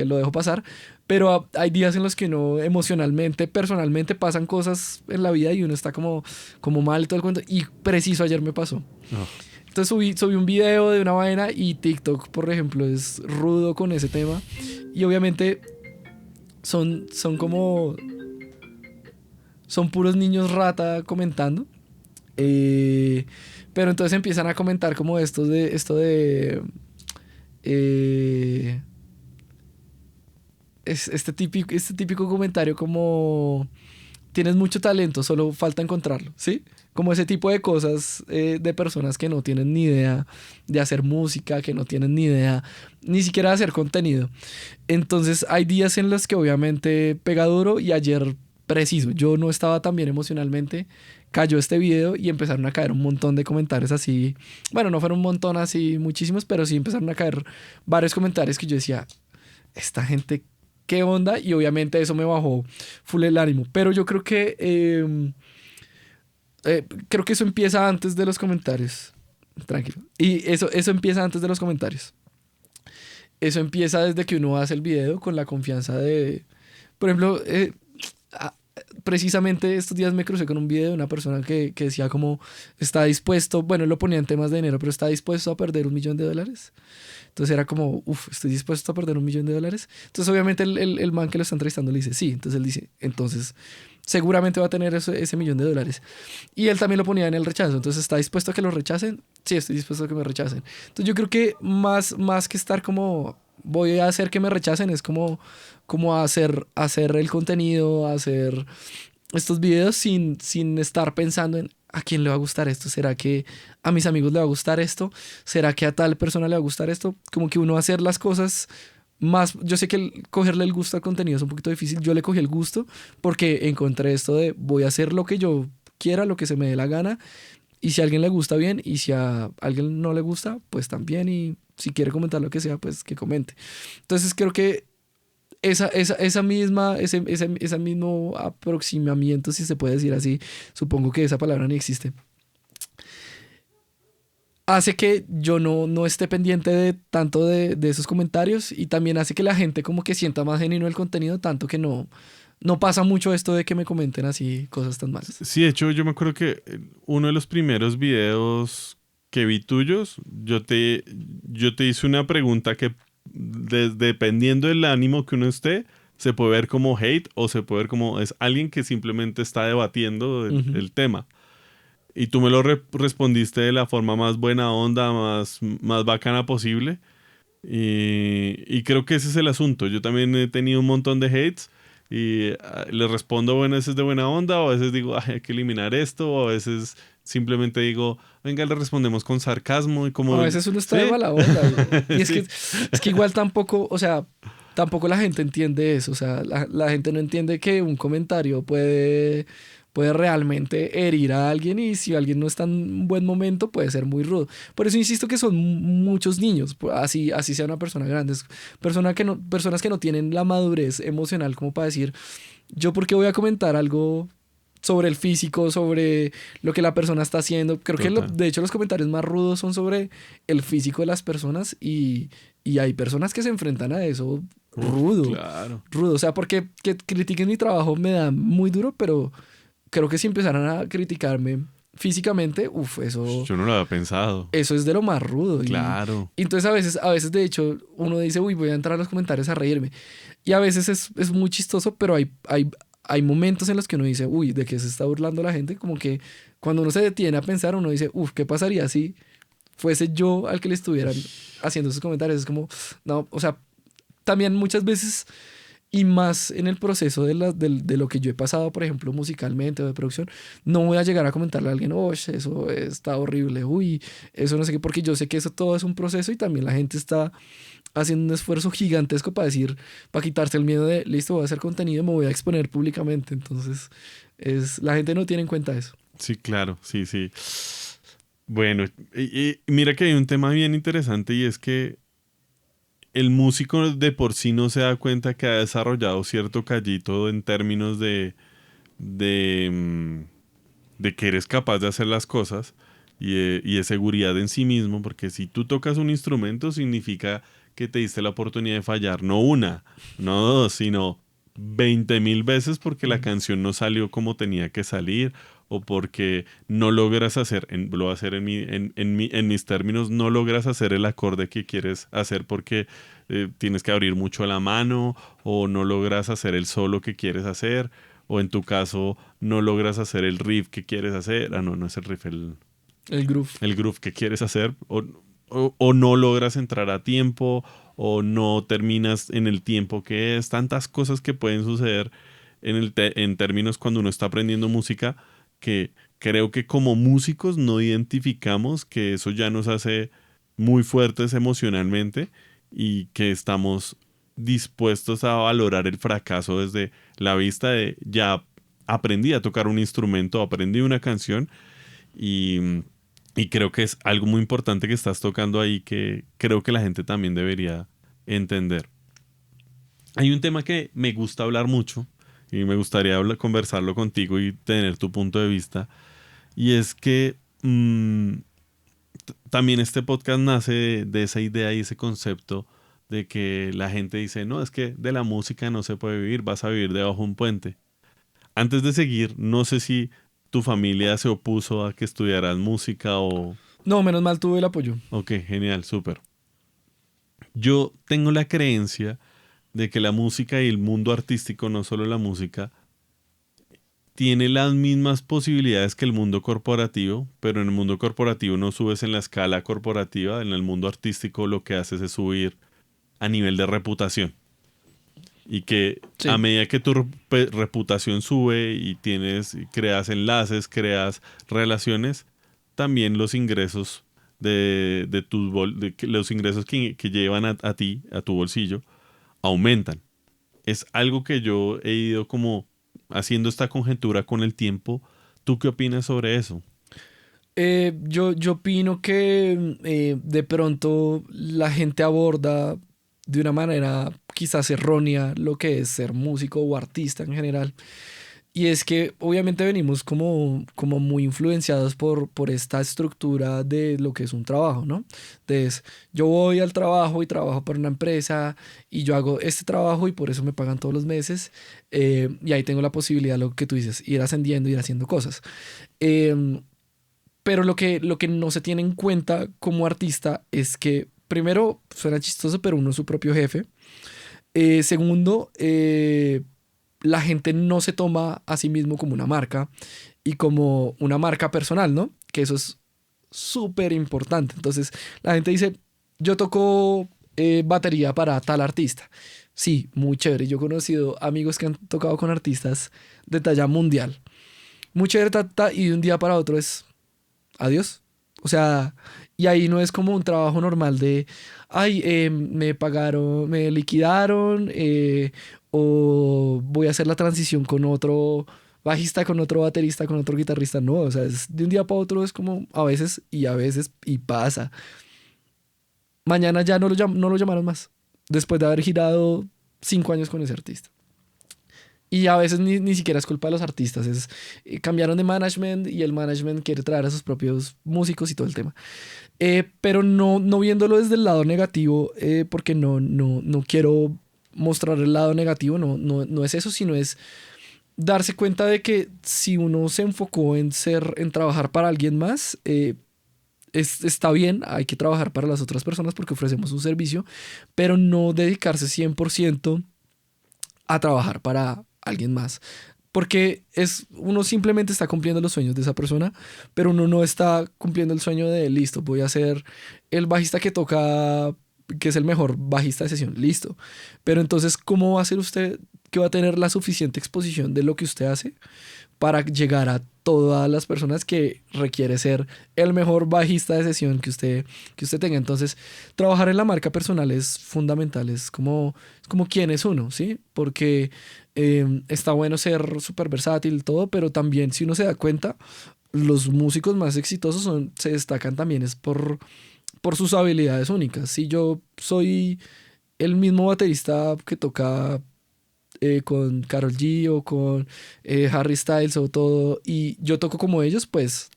lo dejo pasar, pero hay días en los que uno emocionalmente, personalmente pasan cosas en la vida y uno está como mal y todo el cuento. Y preciso ayer me pasó. Oh. Entonces subí un video de una vaina y TikTok, por ejemplo, es rudo con ese tema. Y obviamente son como... Son puros niños rata comentando. Pero entonces empiezan a comentar como esto de este típico comentario como tienes mucho talento, solo falta encontrarlo, ¿sí? Como ese tipo de cosas de personas que no tienen ni idea de hacer música, que no tienen ni idea ni siquiera de hacer contenido. Entonces hay días en los que obviamente pega duro y ayer preciso, yo no estaba tan bien emocionalmente, cayó este video y empezaron a caer un montón de comentarios así, bueno, no fueron un montón así muchísimos, pero sí empezaron a caer varios comentarios que yo decía, esta gente, ¿qué onda? Y obviamente eso me bajó full el ánimo. Pero yo creo que eso empieza antes de los comentarios. Tranquilo. Y eso empieza antes de los comentarios. Eso empieza desde que uno hace el video con la confianza de... Por ejemplo, precisamente estos días me crucé con un video de una persona que decía como está dispuesto, bueno, él lo ponía en temas de dinero, pero está dispuesto a perder $1.000.000. Entonces era como, estoy dispuesto a perder $1.000.000. Entonces obviamente el man que lo está entrevistando le dice, sí. Entonces él dice, entonces seguramente va a tener ese $1.000.000. Y él también lo ponía en el rechazo. Entonces, ¿está dispuesto a que lo rechacen? Sí, estoy dispuesto a que me rechacen. Entonces yo creo que más que estar como, voy a hacer que me rechacen, es como hacer el contenido, hacer estos videos sin estar pensando en a quién le va a gustar esto. ¿Será que a mis amigos le va a gustar esto? ¿Será que a tal persona le va a gustar esto? Como que uno hacer las cosas más... Yo sé que cogerle el gusto al contenido es un poquito difícil. Yo le cogí el gusto porque encontré esto de voy a hacer lo que yo quiera, lo que se me dé la gana. Y si a alguien le gusta, bien. Y si a alguien no le gusta, pues también. Y si quiere comentar lo que sea, pues que comente. Entonces creo que ese mismo aproximamiento, si se puede decir así, supongo que esa palabra ni existe, hace que yo no esté pendiente de tanto de esos comentarios y también hace que la gente como que sienta más genuino el contenido, tanto que no pasa mucho esto de que me comenten así cosas tan malas. Sí, de hecho, yo me acuerdo que uno de los primeros videos que vi tuyos, yo te hice una pregunta que dependiendo del ánimo que uno esté, se puede ver como hate o se puede ver como es alguien que simplemente está debatiendo el tema. Y tú me lo respondiste de la forma más buena onda, más bacana posible. Y creo que ese es el asunto. Yo también he tenido un montón de hates y le respondo bueno, a veces de buena onda, o a veces digo, "Ay, hay que eliminar esto", o a veces simplemente digo, venga, le respondemos con sarcasmo y como... A veces uno está ¿Sí? de mala onda, güey. Y Sí. es que igual tampoco, o sea, tampoco la gente entiende eso. O sea, la gente no entiende que un comentario puede realmente herir a alguien y si alguien no está en un buen momento puede ser muy rudo. Por eso insisto que son muchos niños, así sea una persona grande. Personas que no tienen la madurez emocional como para decir, yo por qué voy a comentar algo sobre el físico, sobre lo que la persona está haciendo. Creo que Total. de hecho los comentarios más rudos son sobre el físico de las personas y hay personas que se enfrentan a eso Uf, rudo, claro. rudo. O sea, porque que critiquen mi trabajo me da muy duro, pero creo que si empezaran a criticarme físicamente, eso, Yo no lo había pensado. eso es de lo más rudo. Claro. Y entonces a veces de hecho uno dice, uy, voy a entrar a los comentarios a reírme. Y a veces es muy chistoso, pero hay momentos en los que uno dice, uy, ¿de qué se está burlando la gente? Como que cuando uno se detiene a pensar, uno dice, uff, ¿qué pasaría si fuese yo al que le estuvieran haciendo esos comentarios? Es como, no, o sea, también muchas veces y más en el proceso de lo que yo he pasado, por ejemplo, musicalmente o de producción, no voy a llegar a comentarle a alguien, oh, eso está horrible, uy, eso no sé qué, porque yo sé que eso todo es un proceso y también la gente está haciendo un esfuerzo gigantesco para decir, para quitarse el miedo de, listo, voy a hacer contenido, me voy a exponer públicamente. Entonces, la gente no tiene en cuenta eso. Sí, claro. Sí, sí. Bueno, y mira que hay un tema bien interesante y es que el músico de por sí no se da cuenta que ha desarrollado cierto callito en términos de de que eres capaz de hacer las cosas y de seguridad en sí mismo, porque si tú tocas un instrumento significa que te diste la oportunidad de fallar, no una, no dos, sino 20.000 veces porque la canción no salió como tenía que salir o porque no logras hacer, lo voy a hacer en mis términos, no logras hacer el acorde que quieres hacer porque tienes que abrir mucho la mano o no logras hacer el solo que quieres hacer o en tu caso no logras hacer el riff que quieres hacer, no es el riff, El groove. el groove que quieres hacer o no logras entrar a tiempo o no terminas en el tiempo que es, tantas cosas que pueden suceder en términos cuando uno está aprendiendo música que creo que como músicos no identificamos que eso ya nos hace muy fuertes emocionalmente y que estamos dispuestos a valorar el fracaso desde la vista de ya aprendí a tocar un instrumento, aprendí una canción y y creo que es algo muy importante que estás tocando ahí que creo que la gente también debería entender. Hay un tema que me gusta hablar mucho y me gustaría conversarlo contigo y tener tu punto de vista. Y es que también este podcast nace de esa idea y ese concepto de que la gente dice, no, es que de la música no se puede vivir, vas a vivir debajo de un puente. Antes de seguir, no sé si tu familia se opuso a que estudiaras música o... No, menos mal tuve el apoyo. Ok, genial, súper. Yo tengo la creencia de que la música y el mundo artístico, no solo la música, tiene las mismas posibilidades que el mundo corporativo, pero en el mundo corporativo no subes en la escala corporativa, en el mundo artístico lo que haces es subir a nivel de reputación. Y que a Sí. medida que tu reputación sube y creas enlaces, creas relaciones, también los ingresos los ingresos que llevan a ti, a tu bolsillo, aumentan. Es algo que yo he ido como haciendo esta conjetura con el tiempo. ¿Tú qué opinas sobre eso? Yo opino que de pronto la gente aborda de una manera quizás errónea lo que es ser músico o artista en general. Y es que obviamente venimos como muy influenciados por esta estructura de lo que es un trabajo, ¿no? Entonces, yo voy al trabajo y trabajo para una empresa y yo hago este trabajo y por eso me pagan todos los meses. Y ahí tengo la posibilidad, lo que tú dices, ir ascendiendo, ir haciendo cosas. Em, pero lo que no se tiene en cuenta como artista es que, primero, suena chistoso, pero uno es su propio jefe. Segundo, la gente no se toma a sí mismo como una marca y como una marca personal, ¿no? Que eso es súper importante. Entonces, la gente dice, yo toco batería para tal artista. Sí, muy chévere. Yo he conocido amigos que han tocado con artistas de talla mundial. Muy chévere, y de un día para otro es adiós. O sea, y ahí no es como un trabajo normal de, ay, me pagaron, me liquidaron, o voy a hacer la transición con otro bajista, con otro baterista, con otro guitarrista. No, o sea, de un día para otro es como a veces, y pasa. Mañana ya no lo llamaron más, después de haber girado 5 años con ese artista. Y a veces ni siquiera es culpa de los artistas, cambiaron de management y el management quiere traer a sus propios músicos y todo el tema. Pero no viéndolo desde el lado negativo, porque no quiero mostrar el lado negativo, no es eso, sino es darse cuenta de que si uno se enfocó en trabajar para alguien más, está bien, hay que trabajar para las otras personas porque ofrecemos un servicio, pero no dedicarse 100% a trabajar para alguien más. Porque uno simplemente está cumpliendo los sueños de esa persona, pero uno no está cumpliendo el sueño de, listo, voy a ser el bajista que toca, que es el mejor bajista de sesión, listo. Pero entonces, ¿cómo va a ser usted que va a tener la suficiente exposición de lo que usted hace para llegar a todas las personas que requiere ser el mejor bajista de sesión que usted tenga? Entonces, trabajar en la marca personal es fundamental, es como quién es uno, ¿sí? Porque está bueno ser súper versátil y todo, pero también si uno se da cuenta, los músicos más exitosos se destacan también es por sus habilidades únicas. Si yo soy el mismo baterista que toca con Karol G o con Harry Styles o todo, y yo toco como ellos, pues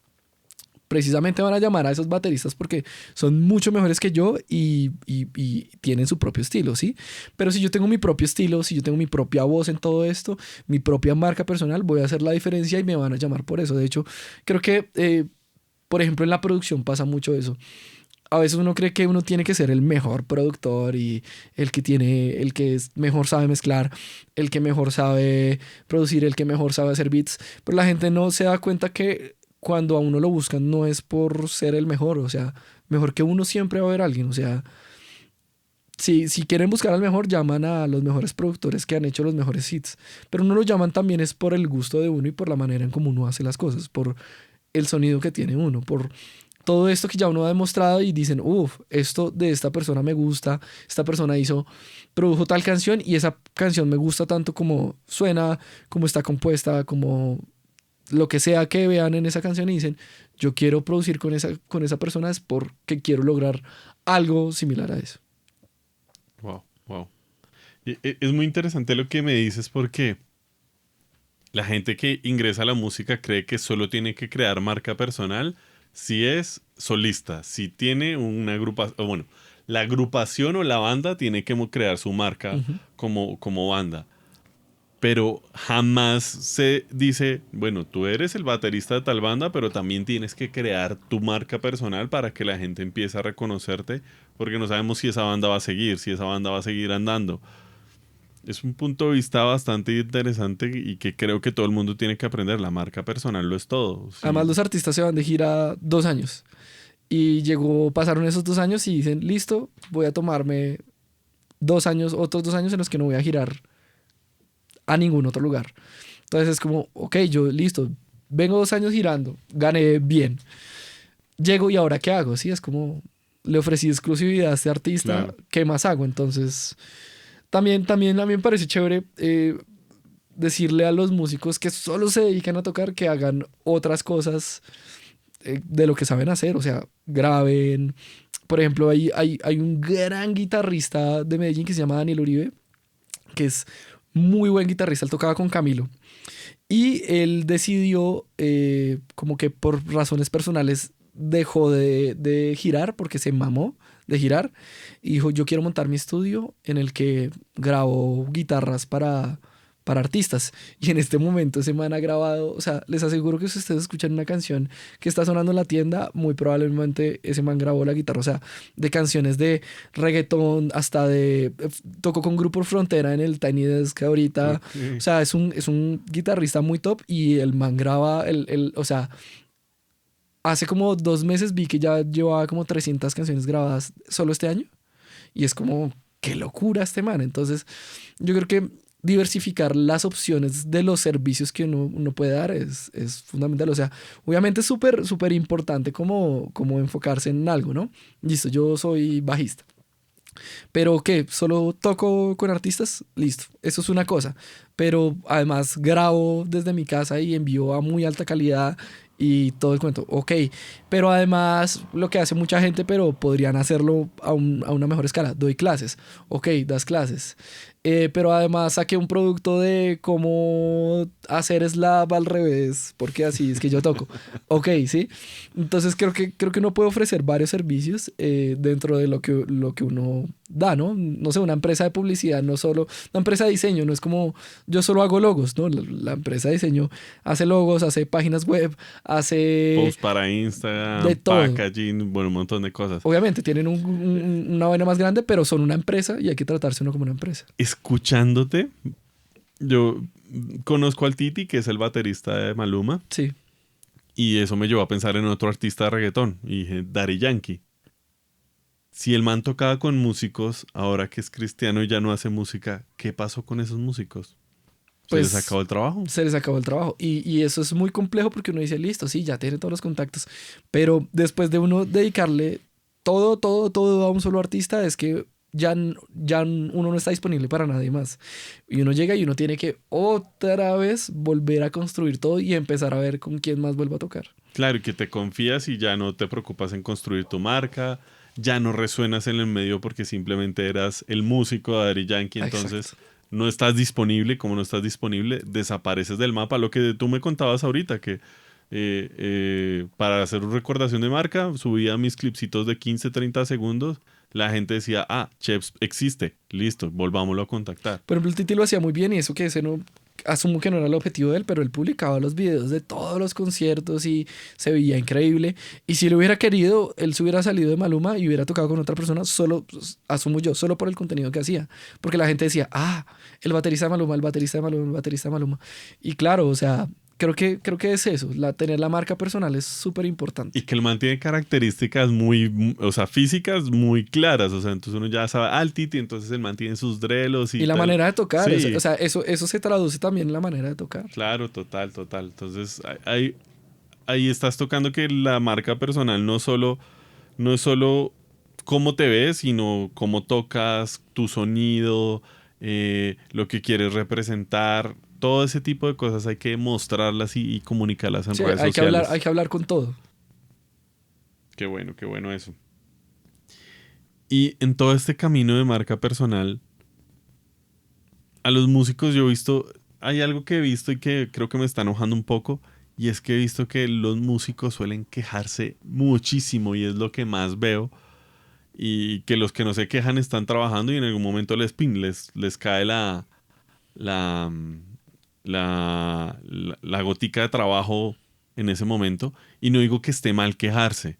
precisamente van a llamar a esos bateristas porque son mucho mejores que yo y tienen su propio estilo, ¿sí? Pero si yo tengo mi propio estilo, si yo tengo mi propia voz en todo esto, mi propia marca personal, voy a hacer la diferencia y me van a llamar por eso. De hecho, creo que, por ejemplo, en la producción pasa mucho eso. A veces uno cree que uno tiene que ser el mejor productor y el que mejor sabe mezclar, el que mejor sabe producir, el que mejor sabe hacer beats, pero la gente no se da cuenta que cuando a uno lo buscan no es por ser el mejor, o sea, mejor que uno siempre va a haber alguien, o sea, si quieren buscar al mejor, llaman a los mejores productores que han hecho los mejores hits, pero no lo llaman también es por el gusto de uno y por la manera en cómo uno hace las cosas, por el sonido que tiene uno, por todo esto que ya uno ha demostrado y dicen, uff, esto de esta persona me gusta, esta persona produjo tal canción y esa canción me gusta tanto como suena, como está compuesta, como lo que sea que vean en esa canción y dicen, yo quiero producir con esa persona es porque quiero lograr algo similar a eso. Wow, wow. Es muy interesante lo que me dices porque la gente que ingresa a la música cree que solo tiene que crear marca personal si es solista, si tiene una agrupación, bueno, la agrupación o la banda tiene que crear su marca Ujú. como banda. Pero jamás se dice, bueno, tú eres el baterista de tal banda, pero también tienes que crear tu marca personal para que la gente empiece a reconocerte, porque no sabemos si esa banda va a seguir, si esa banda va a seguir andando. Es un punto de vista bastante interesante y que creo que todo el mundo tiene que aprender. La marca personal lo es todo. Además, Sí, los artistas se van de gira 2 años y pasaron esos 2 años y dicen, listo, voy a tomarme 2 años, otros 2 años en los que no voy a girar a ningún otro lugar. Entonces es como, ok, yo listo, vengo 2 años girando, gané bien. Llego y ahora ¿qué hago? Sí, es como, le ofrecí exclusividad a este artista, claro. ¿qué más hago? Entonces, también a mí me parece chévere decirle a los músicos que solo se dedican a tocar que hagan otras cosas de lo que saben hacer, o sea, graben. Por ejemplo, hay un gran guitarrista de Medellín que se llama Daniel Uribe, que es muy buen guitarrista, él tocaba con Camilo. Y él decidió, como que por razones personales, dejó de girar porque se mamó de girar. Y dijo, yo quiero montar mi estudio en el que grabo guitarras para artistas. Y en este momento ese man ha grabado, o sea, les aseguro que si ustedes escuchan una canción que está sonando en la tienda, muy probablemente ese man grabó la guitarra. O sea, de canciones de reggaetón hasta tocó con Grupo Frontera en el Tiny Desk ahorita. O Ok. sea, es un guitarrista muy top y el man graba, o sea, hace como 2 meses vi que ya llevaba como 300 canciones grabadas solo este año y es como, qué locura este man. Entonces, yo creo que diversificar las opciones de los servicios que uno puede dar es fundamental. O sea, obviamente es súper, súper importante como enfocarse en algo, ¿no? Listo, yo soy bajista. Pero ¿qué? ¿Solo toco con artistas? Listo, eso es una cosa. Pero además grabo desde mi casa y envío a muy alta calidad y todo el cuento. Ok, pero además lo que hace mucha gente, pero podrían hacerlo a una mejor escala. Doy clases. Ok, das clases. Pero además saqué un producto de cómo hacer slap al revés, porque así es que yo toco. Ok, ¿sí? Entonces creo que uno puede ofrecer varios servicios dentro de lo que uno da, ¿no? No sé, una empresa de publicidad, no solo, una empresa de diseño, no es como yo solo hago logos, ¿no? La empresa de diseño hace logos, hace páginas web, hace Post para de Instagram, todo. packaging, bueno, un montón de cosas. Obviamente tienen una vaina más grande, pero son una empresa y hay que tratarse uno como una empresa. Escuchándote, yo conozco al Titi, que es el baterista de Maluma, Sí. y eso me llevó a pensar en otro artista de reggaetón, y dije, Daddy Yankee. Si el man tocaba con músicos, ahora que es cristiano y ya no hace música, ¿qué pasó con esos músicos? ¿Se les Pues acabó el trabajo? se les acabó el trabajo. Y eso es muy complejo porque uno dice, listo, sí, ya tiene todos los contactos. Pero después de uno dedicarle todo, todo, todo a un solo artista, es que uno no está disponible para nadie más. Y uno llega y uno tiene que otra vez volver a construir todo y empezar a ver con quién más vuelva a tocar. Claro, y que te confías y ya no te preocupas en construir tu marca, ya no resuenas en el medio porque simplemente eras el músico de Daddy Yankee, entonces Exacto. no estás disponible, como no estás disponible, desapareces del mapa. Lo que tú me contabas ahorita, que para hacer una recordación de marca, subía mis clipsitos de 15, 30 segundos. La gente decía, Cheps existe, listo, volvámoslo a contactar. Por ejemplo, el Titi lo hacía muy bien y eso que ese no, asumo que no era el objetivo de él, pero él publicaba los videos de todos los conciertos y se veía increíble. Y si lo hubiera querido, él se hubiera salido de Maluma y hubiera tocado con otra persona, solo, asumo yo, solo por el contenido que hacía. Porque la gente decía, el baterista de Maluma, el baterista de Maluma, el baterista de Maluma. Y claro, o sea, creo que es eso, tener la marca personal es súper importante. Y que el man tiene características muy, o sea, físicas muy claras. O sea, entonces uno ya sabe, el Titi, entonces el man tiene sus drelos y la tal. manera de tocar, Sí. o sea, eso se traduce también en la manera de tocar. Claro, total. Entonces, ahí estás tocando que la marca personal no es solo cómo te ves, sino cómo tocas, tu sonido, lo que quieres representar. Todo ese tipo de cosas hay que mostrarlas y comunicarlas en Sí, redes sociales. hay que hablar con todo. Qué bueno eso. Y en todo este camino de marca personal, a los músicos yo he visto, hay algo que he visto y que creo que me está enojando un poco, y es que he visto que los músicos suelen quejarse muchísimo y es lo que más veo, y que los que no se quejan están trabajando y en algún momento les cae la, la gotica de trabajo en ese momento. Y no digo que esté mal quejarse.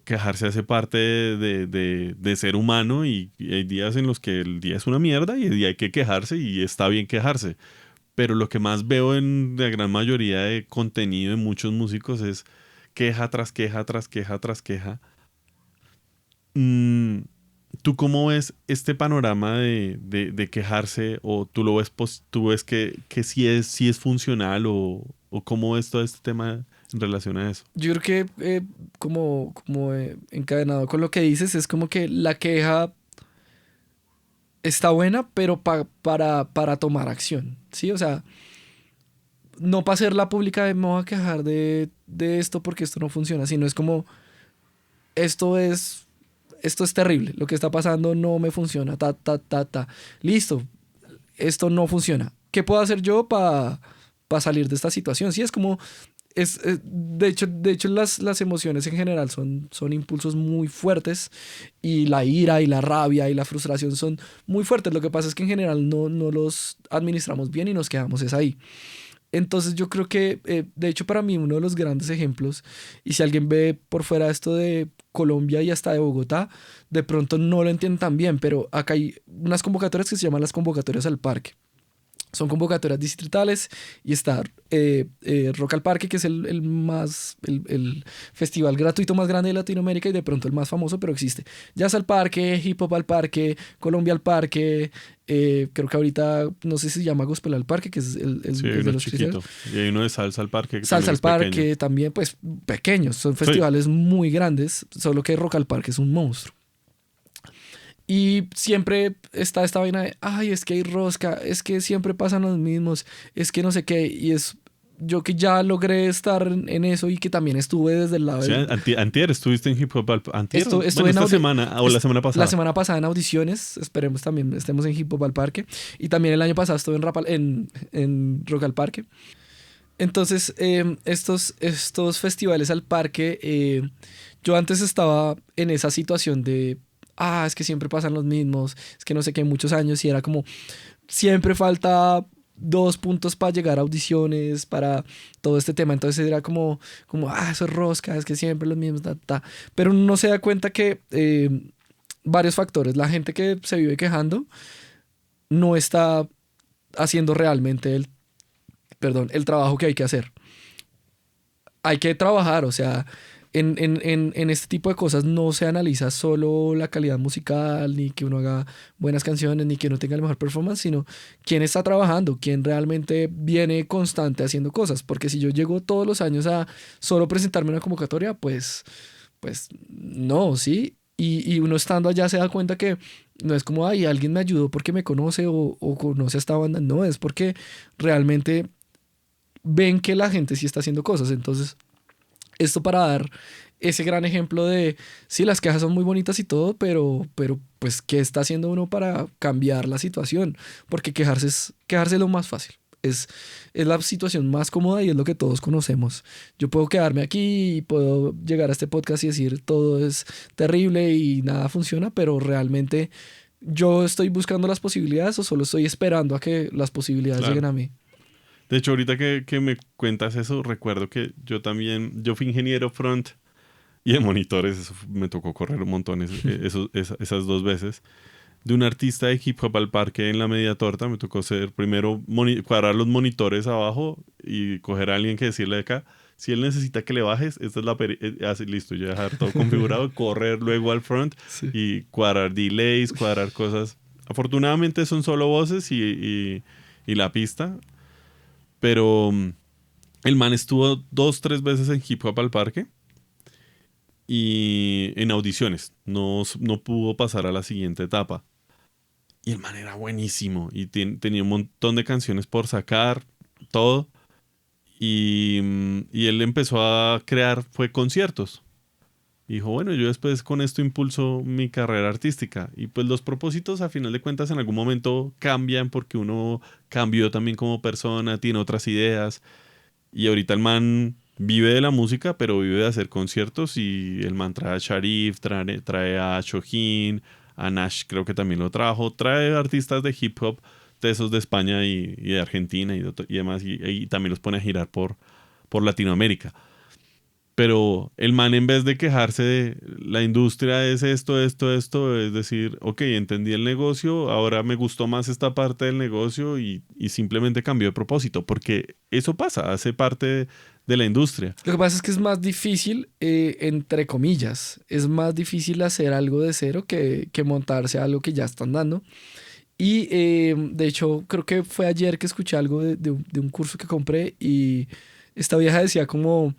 Quejarse hace parte de ser humano y hay días en los que el día es una mierda y hay que quejarse y está bien quejarse. Pero lo que más veo en la gran mayoría de contenido de muchos músicos es queja tras queja tras queja tras queja. Mm, ¿Tú cómo ves este panorama de quejarse o tú lo ves, tú ves que sí es funcional o cómo ves todo este tema en relación a eso? Yo creo que como encadenado con lo que dices, es como que la queja está buena, pero para tomar acción, ¿sí? O sea, no para hacerla pública de me voy a quejar de esto porque esto no funciona, sino es como, esto es, esto es terrible, lo que está pasando no me funciona, listo, esto no funciona. ¿Qué puedo hacer yo para salir de esta situación? Sí, es como, de hecho las emociones en general son impulsos muy fuertes y la ira y la rabia y la frustración son muy fuertes. Lo que pasa es que en general no los administramos bien y nos quedamos es ahí. Entonces yo creo que, de hecho para mí uno de los grandes ejemplos, y si alguien ve por fuera esto de Colombia y hasta de Bogotá, de pronto no lo entienden tan bien, pero acá hay unas convocatorias que se llaman las convocatorias al parque. Son convocatorias distritales y está Rock al Parque, que es el festival gratuito más grande de Latinoamérica y de pronto el más famoso, pero existe. Jazz al Parque, Hip Hop al Parque, Colombia al Parque, creo que ahorita no sé si se llama Gospel al Parque, que es Sí, el de uno los chiquito. Y hay uno de Salsa al Parque. Que Salsa también al es Parque pequeño. también, pues pequeños, son festivales muy grandes, solo que Rock al Parque es un monstruo. Y siempre está esta vaina de, es que hay rosca, es que siempre pasan los mismos, es que no sé qué, y es yo que ya logré estar en eso y que también estuve desde el lado Sí, del... antier estuviste en Hip Hop Antier. Estuve Bueno, esta en semana o la semana la pasada. semana pasada en audiciones, esperemos también estemos en Hip Hop al Parque, y también el año pasado estuve en Rock al Parque. Entonces, estos festivales al parque, yo antes estaba en esa situación de, es que siempre pasan los mismos, es que no sé qué, muchos años, y era como, siempre falta 2 puntos para llegar a audiciones, para todo este tema. Entonces era como eso es rosca, es que siempre los mismos, Pero uno no se da cuenta que varios factores, la gente que se vive quejando no está haciendo realmente el trabajo que hay que hacer. Hay que trabajar, o sea, en este tipo de cosas no se analiza solo la calidad musical, ni que uno haga buenas canciones, ni que uno tenga el mejor performance, sino quién está trabajando, quién realmente viene constante haciendo cosas. Porque si yo llego todos los años a solo presentarme una convocatoria, pues no, ¿sí? Y uno estando allá se da cuenta que no es como, alguien me ayudó porque me conoce o conoce a esta banda. No, es porque realmente ven que la gente sí está haciendo cosas. Entonces, Esto para dar ese gran ejemplo de, sí, las quejas son muy bonitas y todo, pero pues, ¿qué está haciendo uno para cambiar la situación? Porque quejarse es lo más fácil. Es la situación más cómoda y es lo que todos conocemos. Yo puedo quedarme aquí y puedo llegar a este podcast y decir todo es terrible y nada funciona, pero realmente yo estoy buscando las posibilidades o solo estoy esperando a que las posibilidades lleguen Claro. a mí. De hecho, ahorita que me cuentas eso, recuerdo que yo fui ingeniero front y de monitores, me tocó correr un montón esas 2 veces. De un artista de hip hop al parque en la media torta, me tocó ser primero cuadrar los monitores abajo y coger a alguien que decirle de acá, si él necesita que le bajes, esta es así, listo, ya dejar todo configurado, correr luego al front Sí. y cuadrar delays, cuadrar cosas. Afortunadamente son solo voces y la pista, pero el man estuvo 2, 3 veces en Hip Hop al Parque y en audiciones. No pudo pasar a la siguiente etapa. Y el man era buenísimo y tenía un montón de canciones por sacar, todo. Y él empezó a crear, fue conciertos. Y dijo, bueno, yo después con esto impulso mi carrera artística. Y pues los propósitos, a final de cuentas, en algún momento cambian porque uno cambió también como persona, tiene otras ideas. Y ahorita el man vive de la música, pero vive de hacer conciertos. Y el man trae a Sharif, trae a Shohin, a Nash creo que también lo trajo. Trae artistas de hip hop, de esos de España y de Argentina y demás. Y también los pone a girar por Latinoamérica. Pero el man en vez de quejarse de la industria es esto, es decir, ok, entendí el negocio, ahora me gustó más esta parte del negocio y simplemente cambió de propósito, porque eso pasa, hace parte de la industria. Lo que pasa es que es más difícil, entre comillas, es más difícil hacer algo de cero que montarse a algo que ya están dando. Y de hecho, creo que fue ayer que escuché algo de un curso que compré y esta vieja decía como,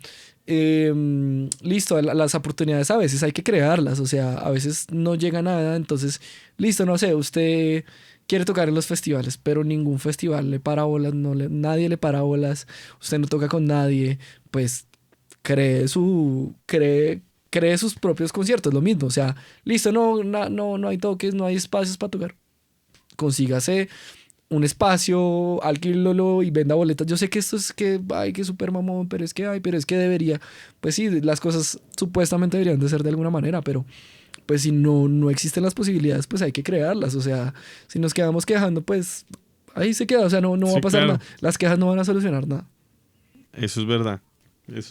listo, las oportunidades a veces hay que crearlas, o sea, a veces no llega nada, entonces, listo, no sé, usted quiere tocar en los festivales, pero ningún festival le para bolas, nadie le para bolas, usted no toca con nadie, pues cree sus propios conciertos, lo mismo, o sea, listo, no hay toques, no hay espacios para tocar, consígase un espacio, alquílolo y venda boletas. Yo sé que esto es que, ay, que súper mamón, pero es que debería. Pues sí, las cosas supuestamente deberían de ser de alguna manera, pero pues si no existen las posibilidades, pues hay que crearlas. O sea, si nos quedamos quejando, pues ahí se queda. O sea, no va a Sí, pasar nada. claro, Las quejas no van a solucionar nada. eso es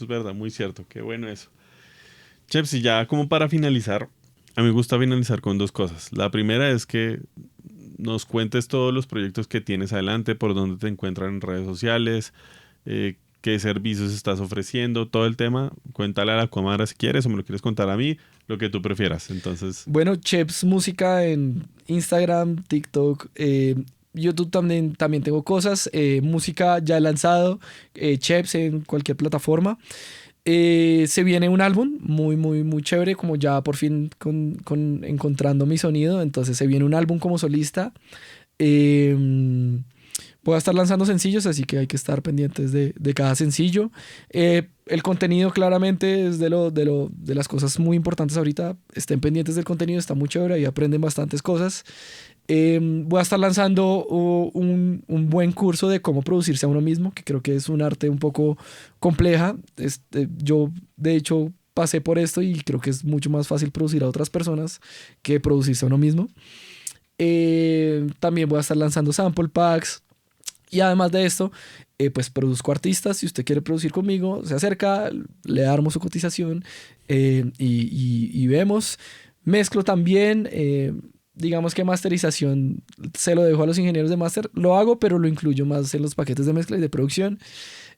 verdad, muy cierto, qué bueno eso. Cheps, y ya como para finalizar, a mí me gusta finalizar con 2 cosas. La primera es que nos cuentes todos los proyectos que tienes adelante, por dónde te encuentran en redes sociales, qué servicios estás ofreciendo, todo el tema. Cuéntale a la cámara si quieres o me lo quieres contar a mí, lo que tú prefieras. Entonces, Bueno, Cheps Música en Instagram, TikTok, YouTube también tengo cosas. Música ya he lanzado, Cheps en cualquier plataforma. Se viene un álbum muy, muy, muy chévere, como ya por fin con encontrando mi sonido. Entonces se viene un álbum como solista. Eh, Voy a estar lanzando sencillos, así que hay que estar pendientes de cada sencillo. El contenido claramente es de las cosas muy importantes ahorita. Estén pendientes del contenido, está muy chévere y aprenden bastantes cosas. Voy a estar lanzando un buen curso de cómo producirse a uno mismo, que creo que es un arte un poco compleja. Yo, de hecho, pasé por esto y creo que es mucho más fácil producir a otras personas que producirse a uno mismo. También voy a estar lanzando sample packs. Y además de esto, pues produzco artistas. Si usted quiere producir conmigo, se acerca, le armo su cotización y vemos. Mezclo también. Digamos que masterización se lo dejo a los ingenieros de máster. Lo hago, pero lo incluyo más en los paquetes de mezcla y de producción.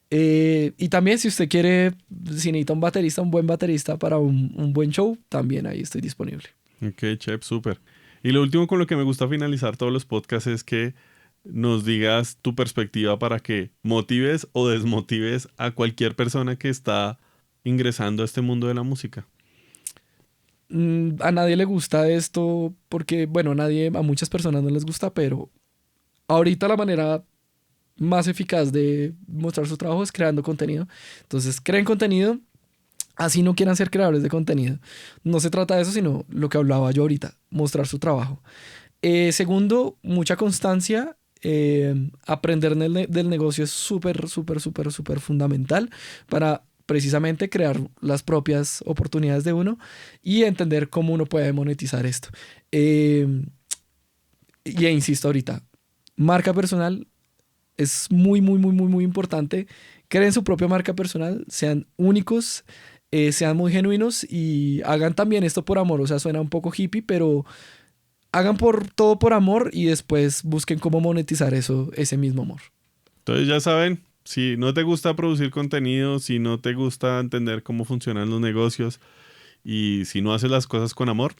Y también si usted quiere, si necesita un baterista, un buen baterista para un buen show, también ahí estoy disponible. ok, Chep, súper. Y lo último con lo que me gusta finalizar todos los podcasts es que nos digas tu perspectiva para que motives o desmotives a cualquier persona que está ingresando a este mundo de la música. A nadie le gusta esto porque, bueno, a muchas personas no les gusta, pero ahorita la manera más eficaz de mostrar su trabajo es creando contenido. Entonces, creen contenido, Así no quieran ser creadores de contenido. No se trata de eso, sino lo que hablaba yo ahorita, mostrar su trabajo. Segundo, mucha constancia. Aprender del negocio es súper, súper, súper, súper fundamental para precisamente crear las propias oportunidades de uno y entender cómo uno puede monetizar esto. Y insisto ahorita, marca personal es muy, muy, muy, muy, muy importante. Creen su propia marca personal, sean únicos, sean muy genuinos y hagan también esto por amor. O sea, suena un poco hippie, pero hagan todo por amor y después busquen cómo monetizar eso, ese mismo amor. Entonces ya saben, si no te gusta producir contenido, si no te gusta entender cómo funcionan los negocios y si no haces las cosas con amor,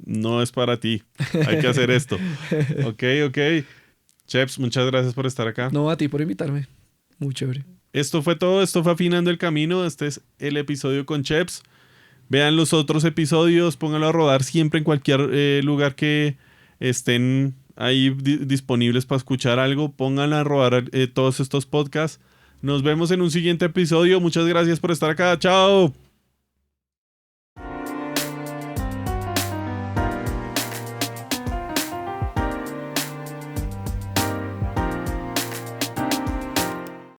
no es para ti. Hay que hacer esto. Ok, ok. Cheps, muchas gracias por estar acá. No, a ti por invitarme. Muy chévere. Esto fue todo, esto fue Afinando el Camino. Este es el episodio con Cheps. Vean los otros episodios, pónganlo a rodar siempre en cualquier lugar que estén ahí disponibles para escuchar algo. Pónganlo a rodar todos estos podcasts. Nos vemos en un siguiente episodio. Muchas gracias por estar acá. Chao.